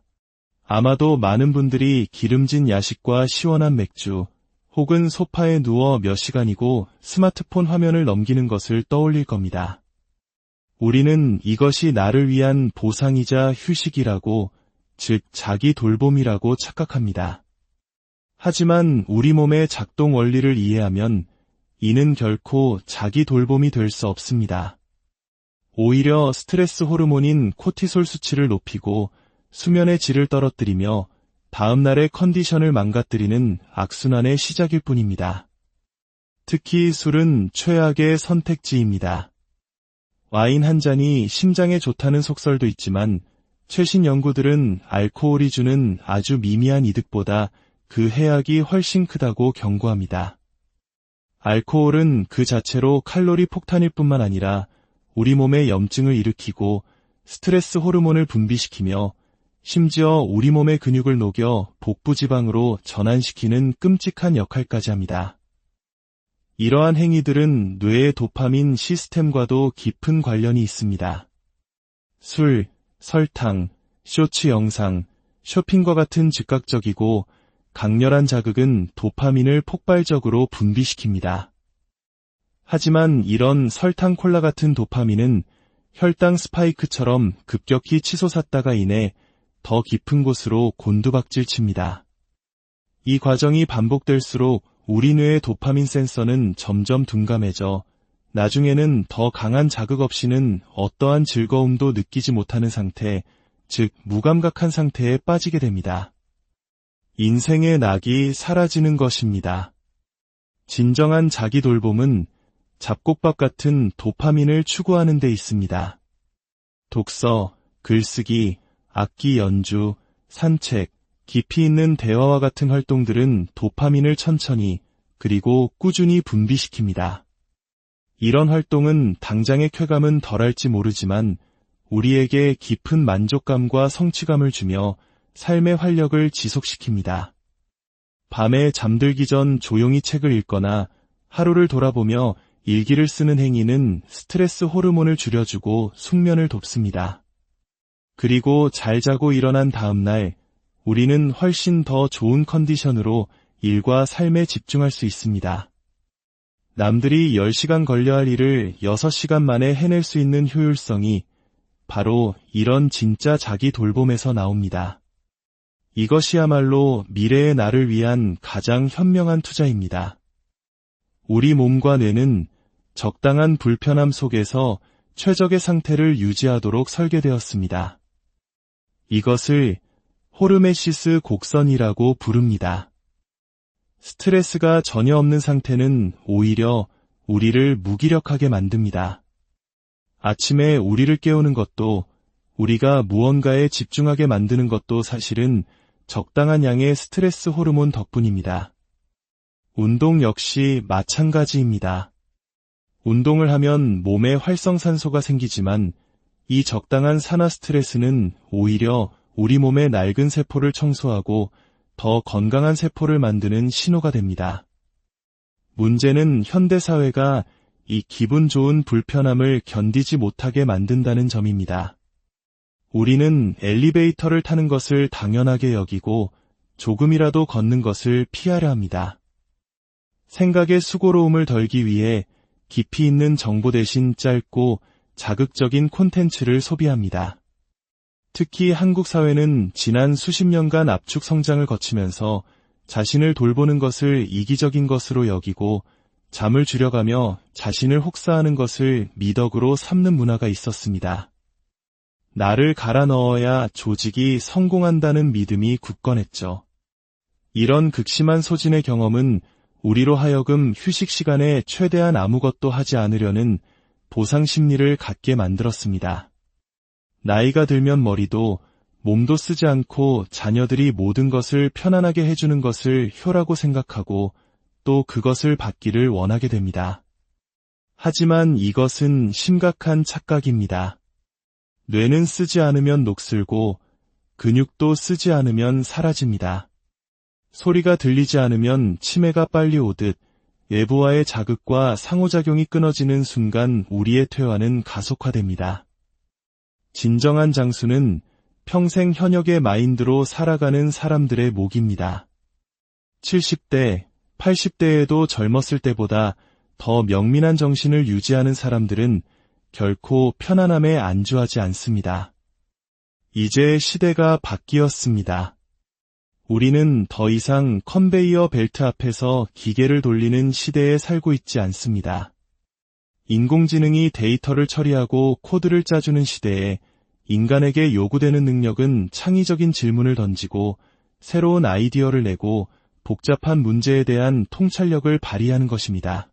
아마도 많은 분들이 기름진 야식과 시원한 맥주, 혹은 소파에 누워 몇 시간이고 스마트폰 화면을 넘기는 것을 떠올릴 겁니다. 우리는 이것이 나를 위한 보상이자 휴식이라고, 즉 자기 돌봄이라고 착각합니다. 하지만 우리 몸의 작동 원리를 이해하면 이는 결코 자기 돌봄이 될 수 없습니다. 오히려 스트레스 호르몬인 코티솔 수치를 높이고 수면의 질을 떨어뜨리며 다음날의 컨디션을 망가뜨리는 악순환의 시작일 뿐입니다. 특히 술은 최악의 선택지입니다. 와인 한 잔이 심장에 좋다는 속설도 있지만 최신 연구들은 알코올이 주는 아주 미미한 이득보다 그 해악이 훨씬 크다고 경고합니다. 알코올은 그 자체로 칼로리 폭탄일 뿐만 아니라 우리 몸에 염증을 일으키고 스트레스 호르몬을 분비시키며 심지어 우리 몸의 근육을 녹여 복부지방으로 전환시키는 끔찍한 역할까지 합니다. 이러한 행위들은 뇌의 도파민 시스템과도 깊은 관련이 있습니다. 술, 설탕, 쇼츠 영상, 쇼핑과 같은 즉각적이고 강렬한 자극은 도파민을 폭발적으로 분비시킵니다. 하지만 이런 설탕 콜라 같은 도파민은 혈당 스파이크처럼 급격히 치솟았다가 인해 더 깊은 곳으로 곤두박질 칩니다. 이 과정이 반복될수록 우리 뇌의 도파민 센서는 점점 둔감해져 나중에는 더 강한 자극 없이는 어떠한 즐거움도 느끼지 못하는 상태, 즉 무감각한 상태에 빠지게 됩니다. 인생의 낙이 사라지는 것입니다. 진정한 자기 돌봄은 잡곡밥 같은 도파민을 추구하는 데 있습니다. 독서, 글쓰기, 악기 연주, 산책, 깊이 있는 대화와 같은 활동들은 도파민을 천천히 그리고 꾸준히 분비시킵니다. 이런 활동은 당장의 쾌감은 덜할지 모르지만 우리에게 깊은 만족감과 성취감을 주며 삶의 활력을 지속시킵니다. 밤에 잠들기 전 조용히 책을 읽거나 하루를 돌아보며 일기를 쓰는 행위는 스트레스 호르몬을 줄여주고 숙면을 돕습니다. 그리고 잘 자고 일어난 다음 날 우리는 훨씬 더 좋은 컨디션으로 일과 삶에 집중할 수 있습니다. 남들이 10시간 걸려 할 일을 6시간 만에 해낼 수 있는 효율성이 바로 이런 진짜 자기 돌봄에서 나옵니다. 이것이야말로 미래의 나를 위한 가장 현명한 투자입니다. 우리 몸과 뇌는 적당한 불편함 속에서 최적의 상태를 유지하도록 설계되었습니다. 이것을 호르메시스 곡선이라고 부릅니다. 스트레스가 전혀 없는 상태는 오히려 우리를 무기력하게 만듭니다. 아침에 우리를 깨우는 것도 우리가 무언가에 집중하게 만드는 것도 사실은 적당한 양의 스트레스 호르몬 덕분입니다. 운동 역시 마찬가지입니다. 운동을 하면 몸에 활성산소가 생기지만 이 적당한 산화 스트레스는 오히려 우리 몸의 낡은 세포를 청소하고 더 건강한 세포를 만드는 신호가 됩니다. 문제는 현대사회가 이 기분 좋은 불편함을 견디지 못하게 만든다는 점입니다. 우리는 엘리베이터를 타는 것을 당연하게 여기고 조금이라도 걷는 것을 피하려 합니다. 생각의 수고로움을 덜기 위해 깊이 있는 정보 대신 짧고 자극적인 콘텐츠를 소비합니다. 특히 한국 사회는 지난 수십 년간 압축 성장을 거치면서 자신을 돌보는 것을 이기적인 것으로 여기고 잠을 줄여가며 자신을 혹사하는 것을 미덕으로 삼는 문화가 있었습니다. 나를 갈아 넣어야 조직이 성공한다는 믿음이 굳건했죠. 이런 극심한 소진의 경험은 우리로 하여금 휴식 시간에 최대한 아무것도 하지 않으려는 보상 심리를 갖게 만들었습니다. 나이가 들면 머리도 몸도 쓰지 않고 자녀들이 모든 것을 편안하게 해주는 것을 효라고 생각하고 또 그것을 받기를 원하게 됩니다. 하지만 이것은 심각한 착각입니다. 뇌는 쓰지 않으면 녹슬고 근육도 쓰지 않으면 사라집니다. 소리가 들리지 않으면 치매가 빨리 오듯 외부와의 자극과 상호작용이 끊어지는 순간 우리의 퇴화는 가속화됩니다. 진정한 장수는 평생 현역의 마인드로 살아가는 사람들의 목입니다. 70대, 80대에도 젊었을 때보다 더 명민한 정신을 유지하는 사람들은 결코 편안함에 안주하지 않습니다. 이제 시대가 바뀌었습니다. 우리는 더 이상 컨베이어 벨트 앞에서 기계를 돌리는 시대에 살고 있지 않습니다. 인공지능이 데이터를 처리하고 코드를 짜주는 시대에 인간에게 요구되는 능력은 창의적인 질문을 던지고 새로운 아이디어를 내고 복잡한 문제에 대한 통찰력을 발휘하는 것입니다.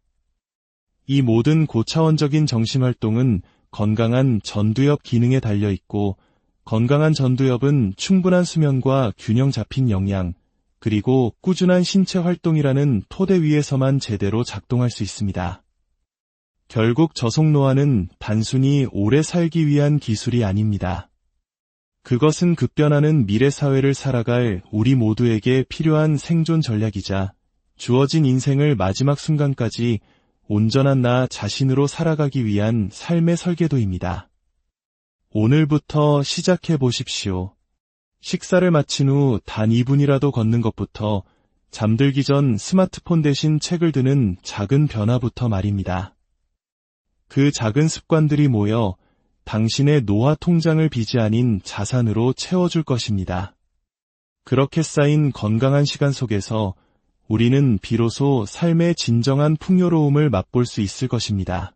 이 모든 고차원적인 정신활동은 건강한 전두엽 기능에 달려있고 건강한 전두엽은 충분한 수면과 균형 잡힌 영양, 그리고 꾸준한 신체 활동이라는 토대 위에서만 제대로 작동할 수 있습니다. 결국 저속노화는 단순히 오래 살기 위한 기술이 아닙니다. 그것은 급변하는 미래 사회를 살아갈 우리 모두에게 필요한 생존 전략이자 주어진 인생을 마지막 순간까지 온전한 나 자신으로 살아가기 위한 삶의 설계도입니다. 오늘부터 시작해 보십시오. 식사를 마친 후 단 2분이라도 걷는 것부터 잠들기 전 스마트폰 대신 책을 드는 작은 변화부터 말입니다. 그 작은 습관들이 모여 당신의 노화 통장을 빚이 아닌 자산으로 채워줄 것입니다. 그렇게 쌓인 건강한 시간 속에서 우리는 비로소 삶의 진정한 풍요로움을 맛볼 수 있을 것입니다.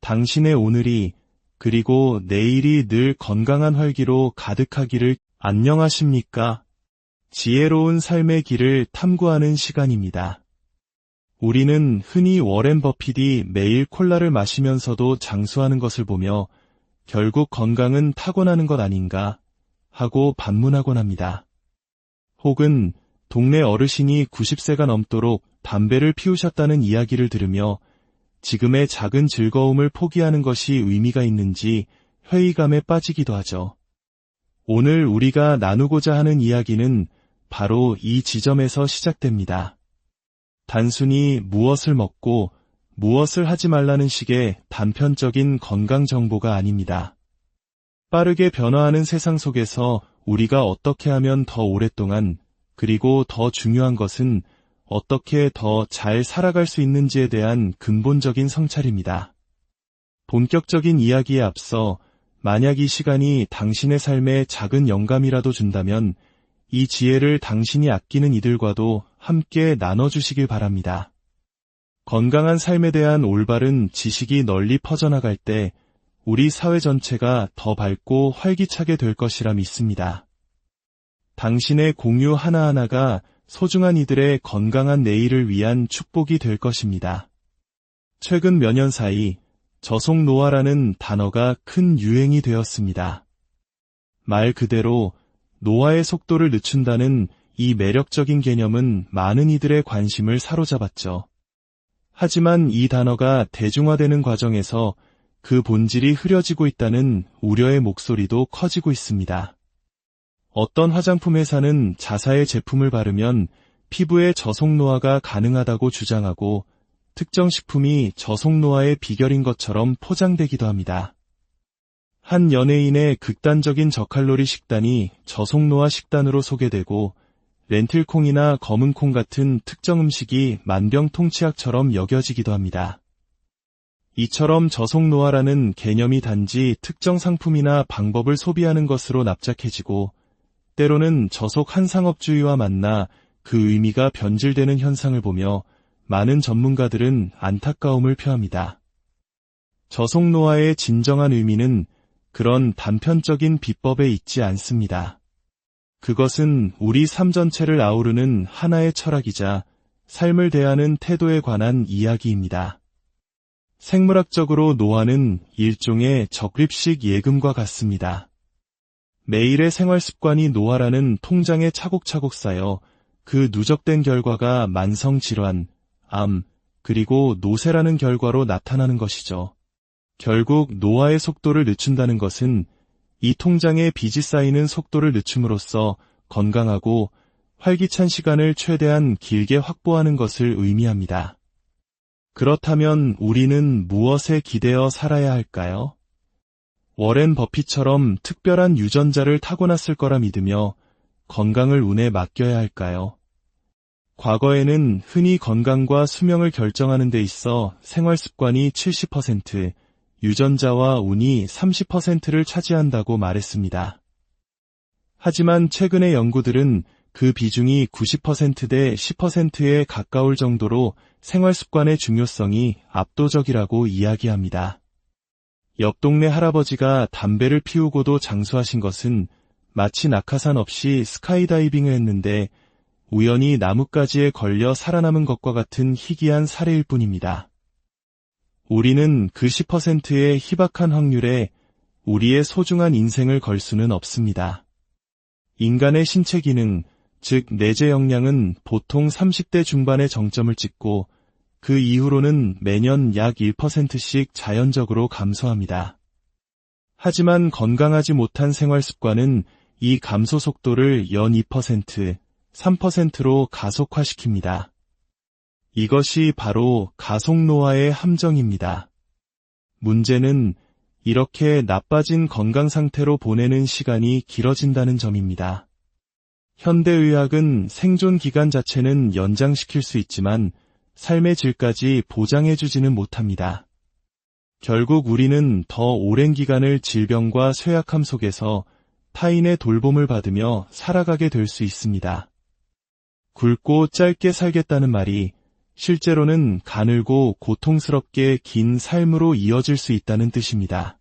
당신의 오늘이 그리고 내일이 늘 건강한 활기로 가득하기를. 안녕하십니까? 지혜로운 삶의 길을 탐구하는 시간입니다. 우리는 흔히 워렌 버핏이 매일 콜라를 마시면서도 장수하는 것을 보며 결국 건강은 타고나는 것 아닌가 하고 반문하곤 합니다. 혹은 동네 어르신이 90세가 넘도록 담배를 피우셨다는 이야기를 들으며 지금의 작은 즐거움을 포기하는 것이 의미가 있는지 회의감에 빠지기도 하죠. 오늘 우리가 나누고자 하는 이야기는 바로 이 지점에서 시작됩니다. 단순히 무엇을 먹고 무엇을 하지 말라는 식의 단편적인 건강 정보가 아닙니다. 빠르게 변화하는 세상 속에서 우리가 어떻게 하면 더 오랫동안, 그리고 더 중요한 것은 어떻게 더 잘 살아갈 수 있는지에 대한 근본적인 성찰입니다. 본격적인 이야기에 앞서 만약 이 시간이 당신의 삶에 작은 영감이라도 준다면 이 지혜를 당신이 아끼는 이들과도 함께 나눠주시길 바랍니다. 건강한 삶에 대한 올바른 지식이 널리 퍼져나갈 때 우리 사회 전체가 더 밝고 활기차게 될 것이라 믿습니다. 당신의 공유 하나하나가 소중한 이들의 건강한 내일을 위한 축복이 될 것입니다. 최근 몇 년 사이 저속노화라는 단어가 큰 유행이 되었습니다. 말 그대로 노화의 속도를 늦춘다는 이 매력적인 개념은 많은 이들의 관심을 사로잡았죠. 하지만 이 단어가 대중화되는 과정에서 그 본질이 흐려지고 있다는 우려의 목소리도 커지고 있습니다. 어떤 화장품 회사는 자사의 제품을 바르면 피부의 저속노화가 가능하다고 주장하고 특정 식품이 저속노화의 비결인 것처럼 포장되기도 합니다. 한 연예인의 극단적인 저칼로리 식단이 저속노화 식단으로 소개되고 렌틸콩이나 검은콩 같은 특정 음식이 만병통치약처럼 여겨지기도 합니다. 이처럼 저속노화라는 개념이 단지 특정 상품이나 방법을 소비하는 것으로 납작해지고 때로는 저속 한상업주의와 만나 그 의미가 변질되는 현상을 보며 많은 전문가들은 안타까움을 표합니다. 저속노화의 진정한 의미는 그런 단편적인 비법에 있지 않습니다. 그것은 우리 삶 전체를 아우르는 하나의 철학이자 삶을 대하는 태도에 관한 이야기입니다. 생물학적으로 노화는 일종의 적립식 예금과 같습니다. 매일의 생활 습관이 노화라는 통장에 차곡차곡 쌓여 그 누적된 결과가 만성질환, 암, 그리고 노쇠라는 결과로 나타나는 것이죠. 결국 노화의 속도를 늦춘다는 것은 이 통장에 빚이 쌓이는 속도를 늦춤으로써 건강하고 활기찬 시간을 최대한 길게 확보하는 것을 의미합니다. 그렇다면 우리는 무엇에 기대어 살아야 할까요? 워렌 버핏처럼 특별한 유전자를 타고났을 거라 믿으며 건강을 운에 맡겨야 할까요? 과거에는 흔히 건강과 수명을 결정하는 데 있어 생활 습관이 70%, 유전자와 운이 30%를 차지한다고 말했습니다. 하지만 최근의 연구들은 그 비중이 90%대 10%에 가까울 정도로 생활 습관의 중요성이 압도적이라고 이야기합니다. 옆 동네 할아버지가 담배를 피우고도 장수하신 것은 마치 낙하산 없이 스카이다이빙을 했는데 우연히 나뭇가지에 걸려 살아남은 것과 같은 희귀한 사례일 뿐입니다. 우리는 그 10%의 희박한 확률에 우리의 소중한 인생을 걸 수는 없습니다. 인간의 신체 기능, 즉 내재 역량은 보통 30대 중반의 정점을 찍고 그 이후로는 매년 약 1%씩 자연적으로 감소합니다. 하지만 건강하지 못한 생활 습관은 이 감소 속도를 연 2%, 3%로 가속화시킵니다. 이것이 바로 가속노화의 함정입니다. 문제는 이렇게 나빠진 건강 상태로 보내는 시간이 길어진다는 점입니다. 현대의학은 생존 기간 자체는 연장시킬 수 있지만 삶의 질까지 보장해주지는 못합니다. 결국 우리는 더 오랜 기간을 질병과 쇠약함 속에서 타인의 돌봄을 받으며 살아가게 될 수 있습니다. 굵고 짧게 살겠다는 말이 실제로는 가늘고 고통스럽게 긴 삶으로 이어질 수 있다는 뜻입니다.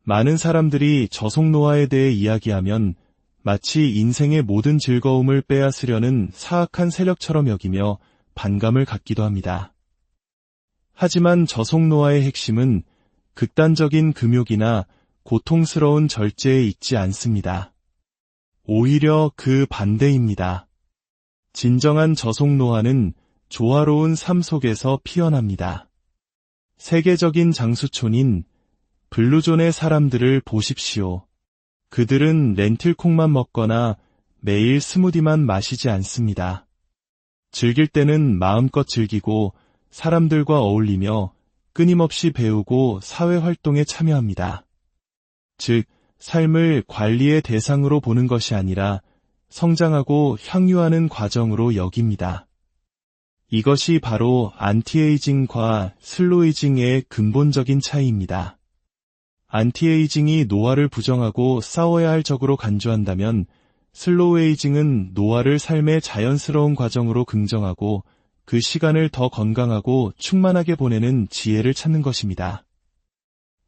많은 사람들이 저속노화에 대해 이야기하면 마치 인생의 모든 즐거움을 빼앗으려는 사악한 세력처럼 여기며 반감을 갖기도 합니다. 하지만 저속노화의 핵심은 극단적인 금욕이나 고통스러운 절제에 있지 않습니다. 오히려 그 반대입니다. 진정한 저속노화는 조화로운 삶 속에서 피어납니다. 세계적인 장수촌인 블루존의 사람들을 보십시오. 그들은 렌틸콩만 먹거나 매일 스무디만 마시지 않습니다. 즐길 때는 마음껏 즐기고 사람들과 어울리며 끊임없이 배우고 사회활동에 참여합니다. 즉, 삶을 관리의 대상으로 보는 것이 아니라 성장하고 향유하는 과정으로 여깁니다. 이것이 바로 안티에이징과 슬로에이징의 근본적인 차이입니다. 안티에이징이 노화를 부정하고 싸워야 할 적으로 간주한다면 슬로우에이징은 노화를 삶의 자연스러운 과정으로 긍정하고 그 시간을 더 건강하고 충만하게 보내는 지혜를 찾는 것입니다.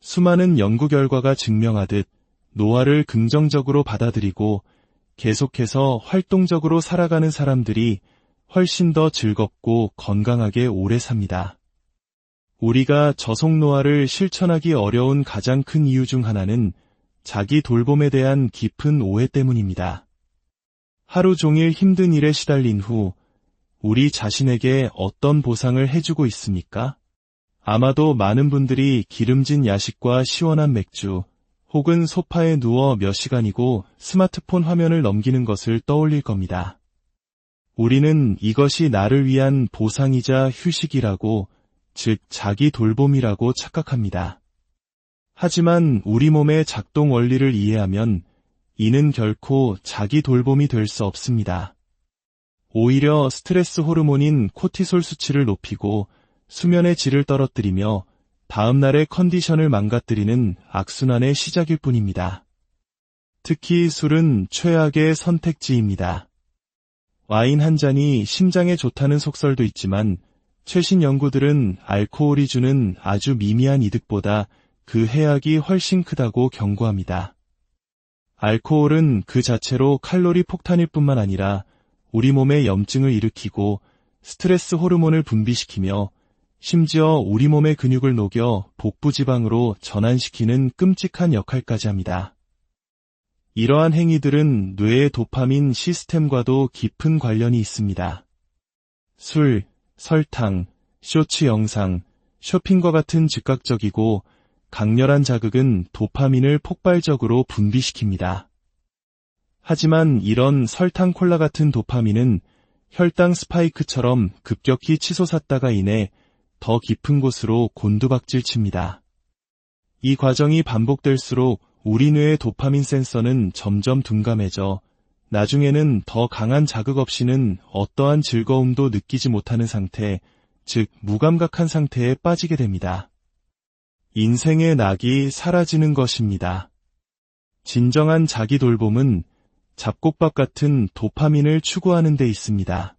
수많은 연구 결과가 증명하듯 노화를 긍정적으로 받아들이고 계속해서 활동적으로 살아가는 사람들이 훨씬 더 즐겁고 건강하게 오래 삽니다. 우리가 저속노화를 실천하기 어려운 가장 큰 이유 중 하나는 자기 돌봄에 대한 깊은 오해 때문입니다. 하루 종일 힘든 일에 시달린 후 우리 자신에게 어떤 보상을 해주고 있습니까? 아마도 많은 분들이 기름진 야식과 시원한 맥주, 혹은 소파에 누워 몇 시간이고 스마트폰 화면을 넘기는 것을 떠올릴 겁니다. 우리는 이것이 나를 위한 보상이자 휴식이라고, 즉 자기 돌봄이라고 착각합니다. 하지만 우리 몸의 작동 원리를 이해하면 이는 결코 자기 돌봄이 될 수 없습니다. 오히려 스트레스 호르몬인 코티솔 수치를 높이고 수면의 질을 떨어뜨리며 다음날의 컨디션을 망가뜨리는 악순환의 시작일 뿐입니다. 특히 술은 최악의 선택지입니다. 와인 한 잔이 심장에 좋다는 속설도 있지만 최신 연구들은 알코올이 주는 아주 미미한 이득보다 그 해악이 훨씬 크다고 경고합니다. 알코올은 그 자체로 칼로리 폭탄일 뿐만 아니라 우리 몸에 염증을 일으키고 스트레스 호르몬을 분비시키며 심지어 우리 몸의 근육을 녹여 복부 지방으로 전환시키는 끔찍한 역할까지 합니다. 이러한 행위들은 뇌의 도파민 시스템과도 깊은 관련이 있습니다. 술, 설탕, 쇼츠 영상, 쇼핑과 같은 즉각적이고 강렬한 자극은 도파민을 폭발적으로 분비시킵니다. 하지만 이런 설탕 콜라 같은 도파민은 혈당 스파이크처럼 급격히 치솟았다가 인해 더 깊은 곳으로 곤두박질 칩니다. 이 과정이 반복될수록 우리 뇌의 도파민 센서는 점점 둔감해져 나중에는 더 강한 자극 없이는 어떠한 즐거움도 느끼지 못하는 상태, 즉 무감각한 상태에 빠지게 됩니다. 인생의 낙이 사라지는 것입니다. 진정한 자기 돌봄은 잡곡밥 같은 도파민을 추구하는 데 있습니다.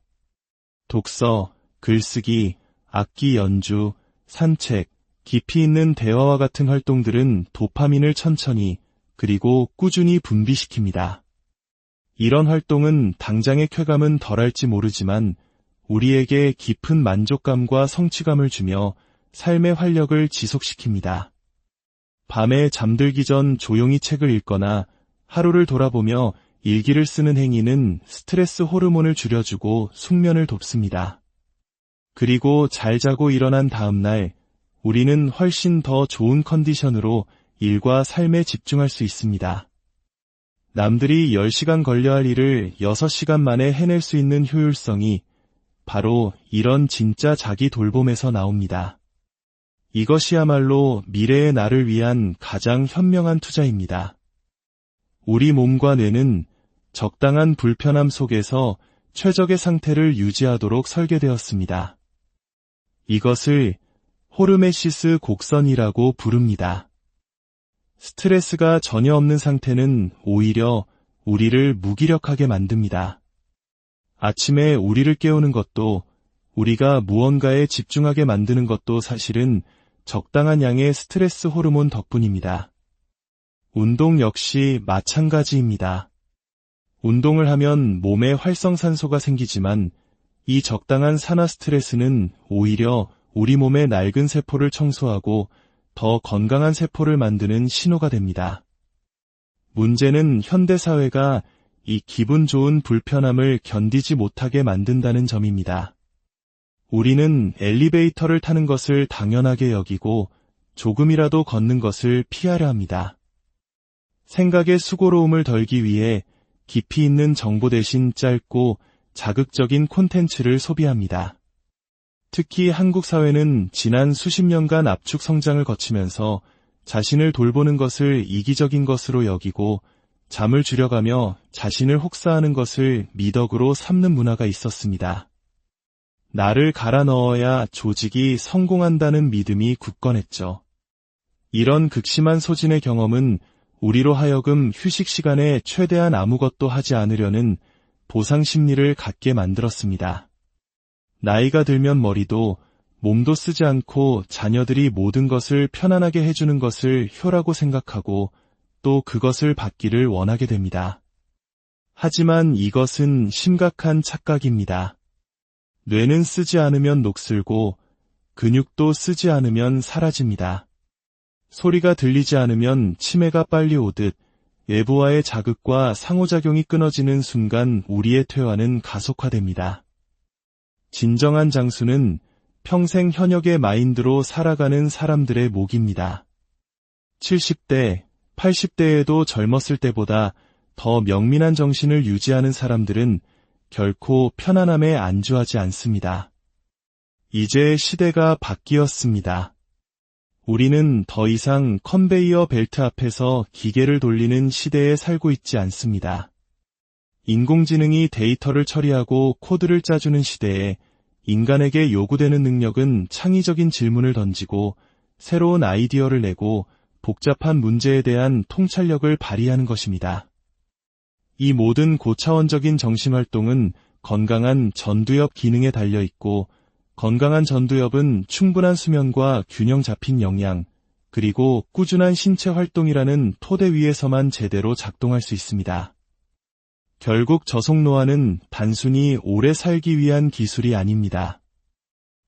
독서, 글쓰기, 악기 연주, 산책, 깊이 있는 대화와 같은 활동들은 도파민을 천천히 그리고 꾸준히 분비시킵니다. 이런 활동은 당장의 쾌감은 덜할지 모르지만 우리에게 깊은 만족감과 성취감을 주며 삶의 활력을 지속시킵니다. 밤에 잠들기 전 조용히 책을 읽거나 하루를 돌아보며 일기를 쓰는 행위는 스트레스 호르몬을 줄여주고 숙면을 돕습니다. 그리고 잘 자고 일어난 다음 날 우리는 훨씬 더 좋은 컨디션으로 일과 삶에 집중할 수 있습니다. 남들이 10시간 걸려 할 일을 6시간 만에 해낼 수 있는 효율성이 바로 이런 진짜 자기 돌봄에서 나옵니다. 이것이야말로 미래의 나를 위한 가장 현명한 투자입니다. 우리 몸과 뇌는 적당한 불편함 속에서 최적의 상태를 유지하도록 설계되었습니다. 이것을 호르메시스 곡선이라고 부릅니다. 스트레스가 전혀 없는 상태는 오히려 우리를 무기력하게 만듭니다. 아침에 우리를 깨우는 것도, 우리가 무언가에 집중하게 만드는 것도 사실은 적당한 양의 스트레스 호르몬 덕분입니다. 운동 역시 마찬가지입니다. 운동을 하면 몸에 활성산소가 생기지만 이 적당한 산화 스트레스는 오히려 우리 몸의 낡은 세포를 청소하고 더 건강한 세포를 만드는 신호가 됩니다. 문제는 현대사회가 이 기분 좋은 불편함을 견디지 못하게 만든다는 점입니다. 우리는 엘리베이터를 타는 것을 당연하게 여기고 조금이라도 걷는 것을 피하려 합니다. 생각의 수고로움을 덜기 위해 깊이 있는 정보 대신 짧고 자극적인 콘텐츠를 소비합니다. 특히 한국 사회는 지난 수십 년간 압축 성장을 거치면서 자신을 돌보는 것을 이기적인 것으로 여기고 잠을 줄여가며 자신을 혹사하는 것을 미덕으로 삼는 문화가 있었습니다. 나를 갈아 넣어야 조직이 성공한다는 믿음이 굳건했죠. 이런 극심한 소진의 경험은 우리로 하여금 휴식 시간에 최대한 아무것도 하지 않으려는 보상 심리를 갖게 만들었습니다. 나이가 들면 머리도 몸도 쓰지 않고 자녀들이 모든 것을 편안하게 해주는 것을 효라고 생각하고 또 그것을 받기를 원하게 됩니다. 하지만 이것은 심각한 착각입니다. 뇌는 쓰지 않으면 녹슬고 근육도 쓰지 않으면 사라집니다. 소리가 들리지 않으면 치매가 빨리 오듯 외부와의 자극과 상호작용이 끊어지는 순간 우리의 퇴화는 가속화됩니다. 진정한 장수는 평생 현역의 마인드로 살아가는 사람들의 목입니다. 70대, 80대에도 젊었을 때보다 더 명민한 정신을 유지하는 사람들은 결코 편안함에 안주하지 않습니다. 이제 시대가 바뀌었습니다. 우리는 더 이상 컨베이어 벨트 앞에서 기계를 돌리는 시대에 살고 있지 않습니다. 인공지능이 데이터를 처리하고 코드를 짜주는 시대에 인간에게 요구되는 능력은 창의적인 질문을 던지고 새로운 아이디어를 내고 복잡한 문제에 대한 통찰력을 발휘하는 것입니다. 이 모든 고차원적인 정신활동은 건강한 전두엽 기능에 달려있고 건강한 전두엽은 충분한 수면과 균형 잡힌 영양, 그리고 꾸준한 신체 활동이라는 토대 위에서만 제대로 작동할 수 있습니다. 결국 저속노화는 단순히 오래 살기 위한 기술이 아닙니다.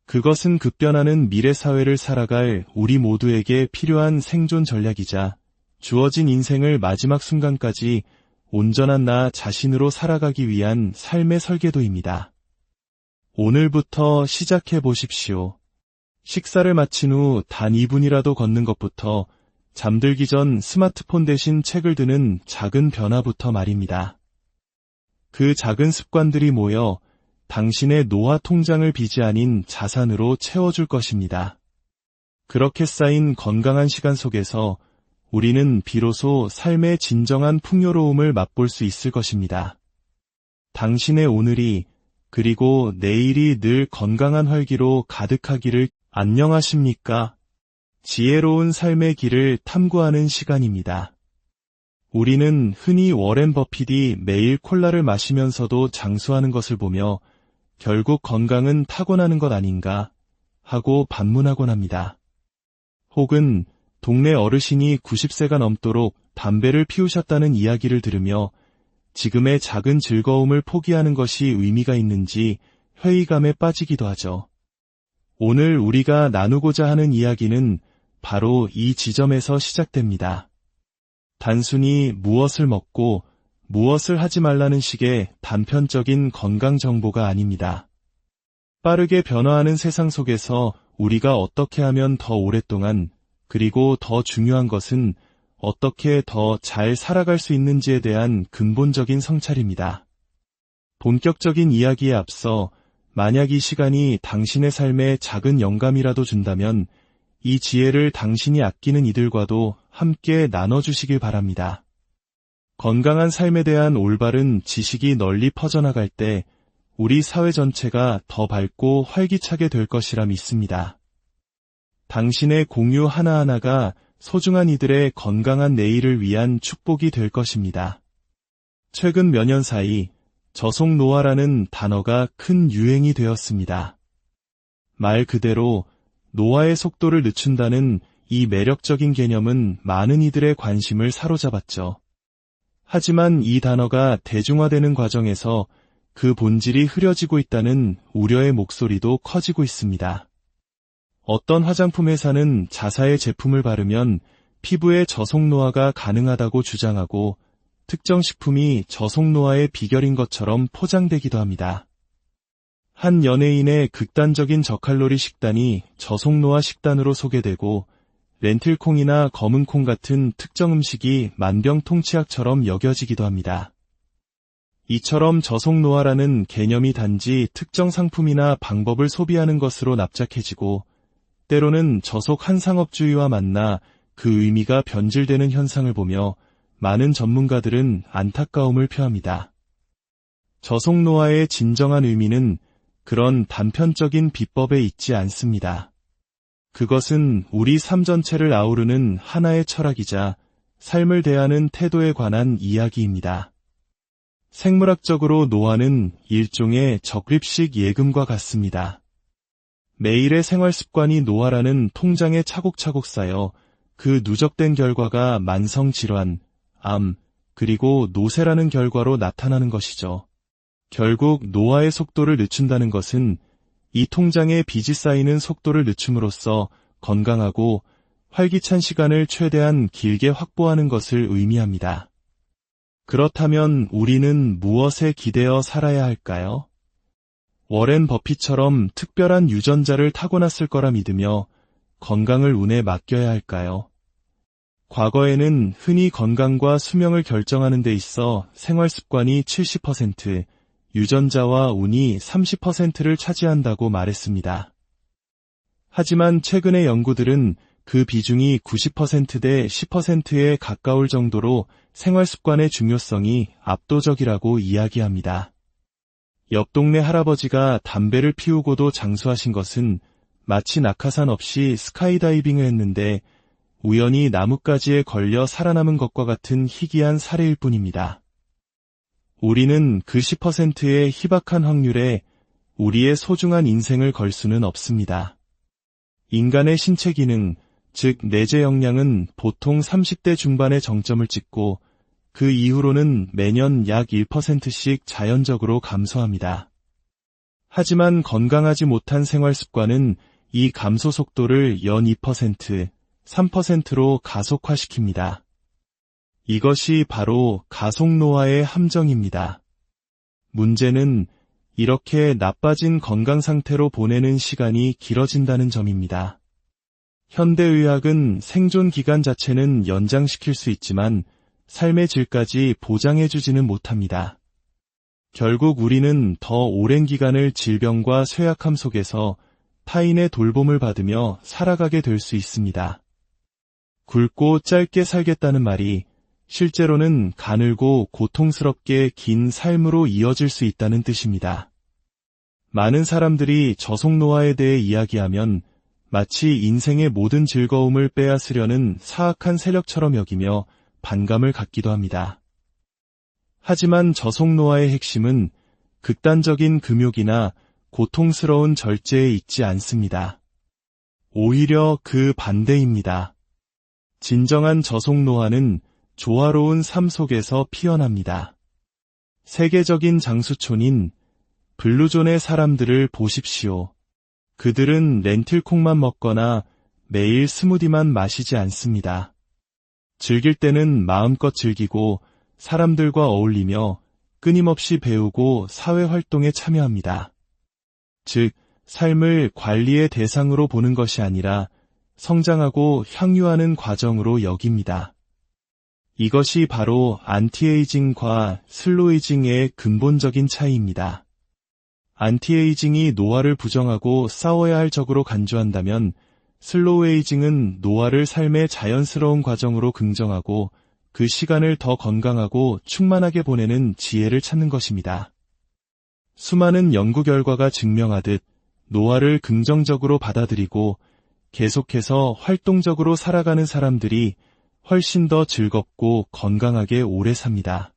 그것은 급변하는 미래 사회를 살아갈 우리 모두에게 필요한 생존 전략이자 주어진 인생을 마지막 순간까지 온전한 나 자신으로 살아가기 위한 삶의 설계도입니다. 오늘부터 시작해 보십시오. 식사를 마친 후 단 2분이라도 걷는 것부터 잠들기 전 스마트폰 대신 책을 드는 작은 변화부터 말입니다. 그 작은 습관들이 모여 당신의 노화 통장을 빚이 아닌 자산으로 채워줄 것입니다. 그렇게 쌓인 건강한 시간 속에서 우리는 비로소 삶의 진정한 풍요로움을 맛볼 수 있을 것입니다. 당신의 오늘이 그리고 내일이 늘 건강한 활기로 가득하기를. 안녕하십니까? 지혜로운 삶의 길을 탐구하는 시간입니다. 우리는 흔히 워렌 버핏이 매일 콜라를 마시면서도 장수하는 것을 보며 결국 건강은 타고나는 것 아닌가 하고 반문하곤 합니다. 혹은 동네 어르신이 90세가 넘도록 담배를 피우셨다는 이야기를 들으며 지금의 작은 즐거움을 포기하는 것이 의미가 있는지 회의감에 빠지기도 하죠. 오늘 우리가 나누고자 하는 이야기는 바로 이 지점에서 시작됩니다. 단순히 무엇을 먹고 무엇을 하지 말라는 식의 단편적인 건강 정보가 아닙니다. 빠르게 변화하는 세상 속에서 우리가 어떻게 하면 더 오랫동안, 그리고 더 중요한 것은 어떻게 더 잘 살아갈 수 있는지에 대한 근본적인 성찰입니다. 본격적인 이야기에 앞서 만약 이 시간이 당신의 삶에 작은 영감이라도 준다면 이 지혜를 당신이 아끼는 이들과도 함께 나눠주시길 바랍니다. 건강한 삶에 대한 올바른 지식이 널리 퍼져나갈 때 우리 사회 전체가 더 밝고 활기차게 될 것이라 믿습니다. 당신의 공유 하나하나가 소중한 이들의 건강한 내일을 위한 축복이 될 것입니다. 최근 몇 년 사이 저속노화라는 단어가 큰 유행이 되었습니다. 말 그대로 노화의 속도를 늦춘다는 이 매력적인 개념은 많은 이들의 관심을 사로잡았죠. 하지만 이 단어가 대중화되는 과정에서 그 본질이 흐려지고 있다는 우려의 목소리도 커지고 있습니다. 어떤 화장품 회사는 자사의 제품을 바르면 피부의 저속노화가 가능하다고 주장하고 특정 식품이 저속노화의 비결인 것처럼 포장되기도 합니다. 한 연예인의 극단적인 저칼로리 식단이 저속노화 식단으로 소개되고 렌틸콩이나 검은콩 같은 특정 음식이 만병통치약처럼 여겨지기도 합니다. 이처럼 저속노화라는 개념이 단지 특정 상품이나 방법을 소비하는 것으로 납작해지고 때로는 저속 한상업주의와 만나 그 의미가 변질되는 현상을 보며 많은 전문가들은 안타까움을 표합니다. 저속노화의 진정한 의미는 그런 단편적인 비법에 있지 않습니다. 그것은 우리 삶 전체를 아우르는 하나의 철학이자 삶을 대하는 태도에 관한 이야기입니다. 생물학적으로 노화는 일종의 적립식 예금과 같습니다. 매일의 생활 습관이 노화라는 통장에 차곡차곡 쌓여 그 누적된 결과가 만성질환, 암, 그리고 노쇠라는 결과로 나타나는 것이죠. 결국 노화의 속도를 늦춘다는 것은 이 통장에 빚이 쌓이는 속도를 늦춤으로써 건강하고 활기찬 시간을 최대한 길게 확보하는 것을 의미합니다. 그렇다면 우리는 무엇에 기대어 살아야 할까요? 워렌 버핏처럼 특별한 유전자를 타고났을 거라 믿으며 건강을 운에 맡겨야 할까요? 과거에는 흔히 건강과 수명을 결정하는 데 있어 생활 습관이 70%, 유전자와 운이 30%를 차지한다고 말했습니다. 하지만 최근의 연구들은 그 비중이 90%대 10%에 가까울 정도로 생활 습관의 중요성이 압도적이라고 이야기합니다. 옆 동네 할아버지가 담배를 피우고도 장수하신 것은 마치 낙하산 없이 스카이다이빙을 했는데 우연히 나뭇가지에 걸려 살아남은 것과 같은 희귀한 사례일 뿐입니다. 우리는 그 10%의 희박한 확률에 우리의 소중한 인생을 걸 수는 없습니다. 인간의 신체 기능, 즉 내재 역량은 보통 30대 중반의 정점을 찍고 그 이후로는 매년 약 1%씩 자연적으로 감소합니다. 하지만 건강하지 못한 생활 습관은 이 감소 속도를 연 2%, 3%로 가속화시킵니다. 이것이 바로 가속노화의 함정입니다. 문제는 이렇게 나빠진 건강 상태로 보내는 시간이 길어진다는 점입니다. 현대의학은 생존 기간 자체는 연장시킬 수 있지만 삶의 질까지 보장해주지는 못합니다. 결국 우리는 더 오랜 기간을 질병과 쇠약함 속에서 타인의 돌봄을 받으며 살아가게 될 수 있습니다. 굵고 짧게 살겠다는 말이 실제로는 가늘고 고통스럽게 긴 삶으로 이어질 수 있다는 뜻입니다. 많은 사람들이 저속노화에 대해 이야기하면 마치 인생의 모든 즐거움을 빼앗으려는 사악한 세력처럼 여기며 반감을 갖기도 합니다. 하지만 저속노화의 핵심은 극단적인 금욕이나 고통스러운 절제에 있지 않습니다. 오히려 그 반대입니다. 진정한 저속노화는 조화로운 삶 속에서 피어납니다. 세계적인 장수촌인 블루존의 사람들을 보십시오. 그들은 렌틸콩만 먹거나 매일 스무디만 마시지 않습니다. 즐길 때는 마음껏 즐기고 사람들과 어울리며 끊임없이 배우고 사회활동에 참여합니다. 즉, 삶을 관리의 대상으로 보는 것이 아니라 성장하고 향유하는 과정으로 여깁니다. 이것이 바로 안티에이징과 슬로에이징의 근본적인 차이입니다. 안티에이징이 노화를 부정하고 싸워야 할 적으로 간주한다면 슬로우에이징은 노화를 삶의 자연스러운 과정으로 긍정하고 그 시간을 더 건강하고 충만하게 보내는 지혜를 찾는 것입니다. 수많은 연구 결과가 증명하듯 노화를 긍정적으로 받아들이고 계속해서 활동적으로 살아가는 사람들이 훨씬 더 즐겁고 건강하게 오래 삽니다.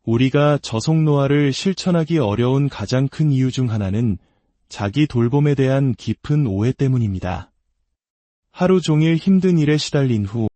우리가 저속노화를 실천하기 어려운 가장 큰 이유 중 하나는 자기 돌봄에 대한 깊은 오해 때문입니다. 하루 종일 힘든 일에 시달린 후